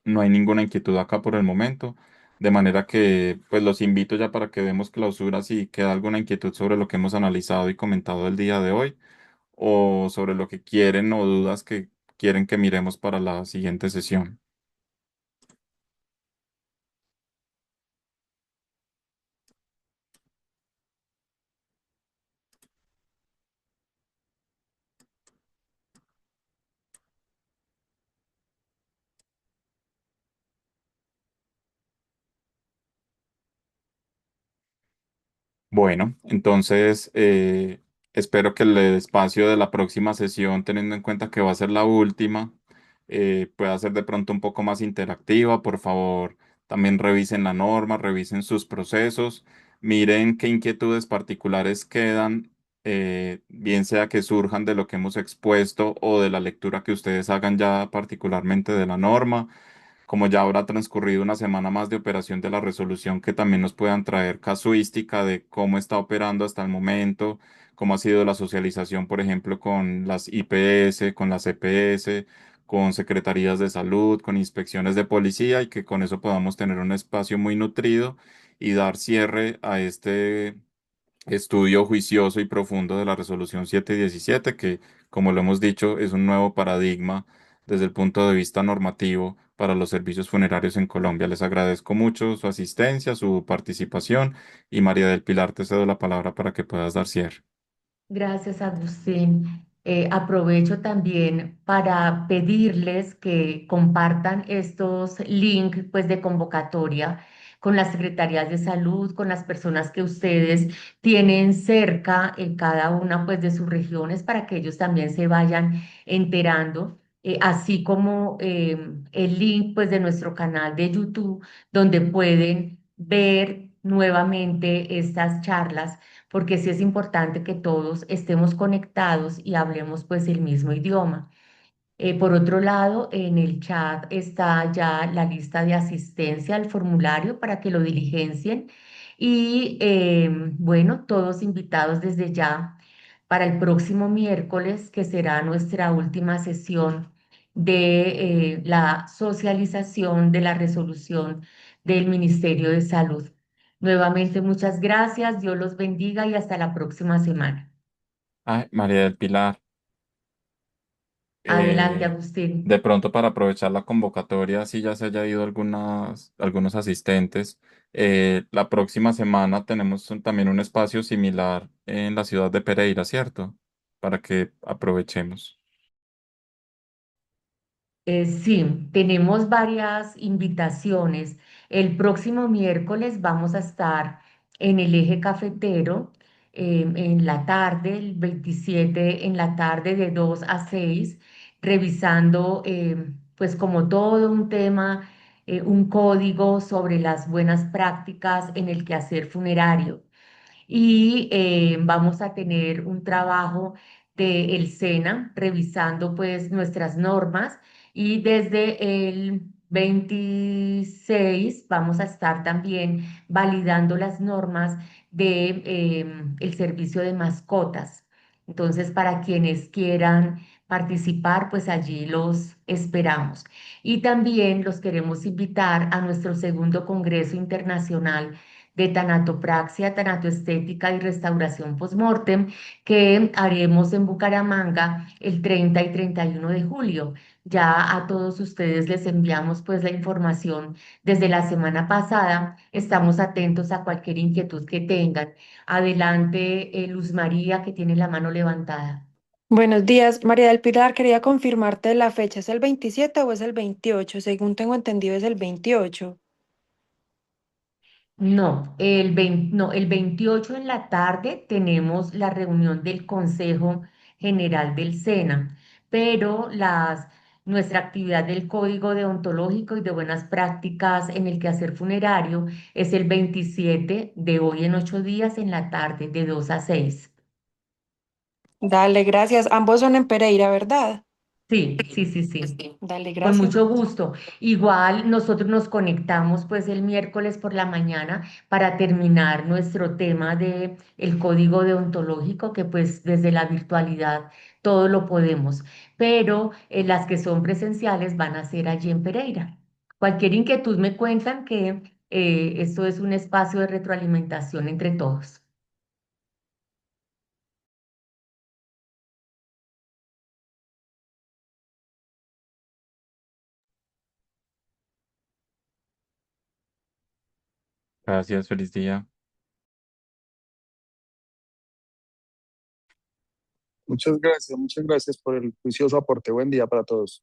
B: No hay ninguna inquietud acá por el momento, de manera que pues los invito ya para que demos clausura si queda alguna inquietud sobre lo que hemos analizado y comentado el día de hoy o sobre lo que quieren o dudas que quieren que miremos para la siguiente sesión. Bueno, entonces espero que el espacio de la próxima sesión, teniendo en cuenta que va a ser la última, pueda ser de pronto un poco más interactiva. Por favor, también revisen la norma, revisen sus procesos, miren qué inquietudes particulares quedan, bien sea que surjan de lo que hemos expuesto o de la lectura que ustedes hagan ya particularmente de la norma, como ya habrá transcurrido una semana más de operación de la resolución, que también nos puedan traer casuística de cómo está operando hasta el momento, cómo ha sido la socialización, por ejemplo, con las IPS, con las EPS, con secretarías de salud, con inspecciones de policía, y que con eso podamos tener un espacio muy nutrido y dar cierre a este estudio juicioso y profundo de la resolución 717, que, como lo hemos dicho, es un nuevo paradigma desde el punto de vista normativo para los servicios funerarios en Colombia. Les agradezco mucho su asistencia, su participación, y María del Pilar, te cedo la palabra para que puedas dar cierre.
A: Gracias, Agustín. Aprovecho también para pedirles que compartan estos links pues, de convocatoria con las secretarías de salud, con las personas que ustedes tienen cerca en cada una pues, de sus regiones para que ellos también se vayan enterando, así como el link pues, de nuestro canal de YouTube donde pueden ver nuevamente estas charlas porque sí es importante que todos estemos conectados y hablemos pues el mismo idioma. Por otro lado, en el chat está ya la lista de asistencia al formulario para que lo diligencien y bueno, todos invitados desde ya para el próximo miércoles, que será nuestra última sesión de la socialización de la resolución del Ministerio de Salud. Nuevamente, muchas gracias, Dios los bendiga y hasta la próxima semana.
B: Ay, María del Pilar.
A: Adelante,
B: eh, de
A: Agustín.
B: pronto para aprovechar la convocatoria, si ya se haya ido algunos asistentes, la próxima semana tenemos también un espacio similar en la ciudad de Pereira, ¿cierto? Para que aprovechemos.
A: Sí, tenemos varias invitaciones. El próximo miércoles vamos a estar en el eje cafetero en la tarde, el 27 en la tarde de 2 a 6, revisando pues como todo un tema, un código sobre las buenas prácticas en el quehacer funerario y vamos a tener un trabajo del SENA revisando pues nuestras normas y desde el 26 vamos a estar también validando las normas de el servicio de mascotas. Entonces, para quienes quieran participar, pues allí los esperamos. Y también los queremos invitar a nuestro segundo Congreso Internacional de tanatopraxia, tanatoestética y restauración postmortem que haremos en Bucaramanga el 30 y 31 de julio. Ya a todos ustedes les enviamos pues la información desde la semana pasada. Estamos atentos a cualquier inquietud que tengan. Adelante, Luz María, que tiene la mano levantada.
E: Buenos días, María del Pilar. Quería confirmarte la fecha. ¿Es el 27 o es el 28? Según tengo entendido, es el 28.
A: No, no, el 28 en la tarde tenemos la reunión del Consejo General del SENA, pero nuestra actividad del Código Deontológico y de Buenas Prácticas en el quehacer funerario es el 27 de hoy en 8 días en la tarde, de 2 a 6.
E: Dale, gracias. Ambos son en Pereira, ¿verdad?
A: Sí, sí, sí, sí.
E: Dale,
A: Con
E: gracias.
A: mucho gusto. Igual nosotros nos conectamos pues el miércoles por la mañana para terminar nuestro tema de el código deontológico, que pues desde la virtualidad todo lo podemos, pero las que son presenciales van a ser allí en Pereira. Cualquier inquietud me cuentan que esto es un espacio de retroalimentación entre todos.
B: Gracias, feliz día.
F: Muchas gracias por el juicioso aporte. Buen día para todos.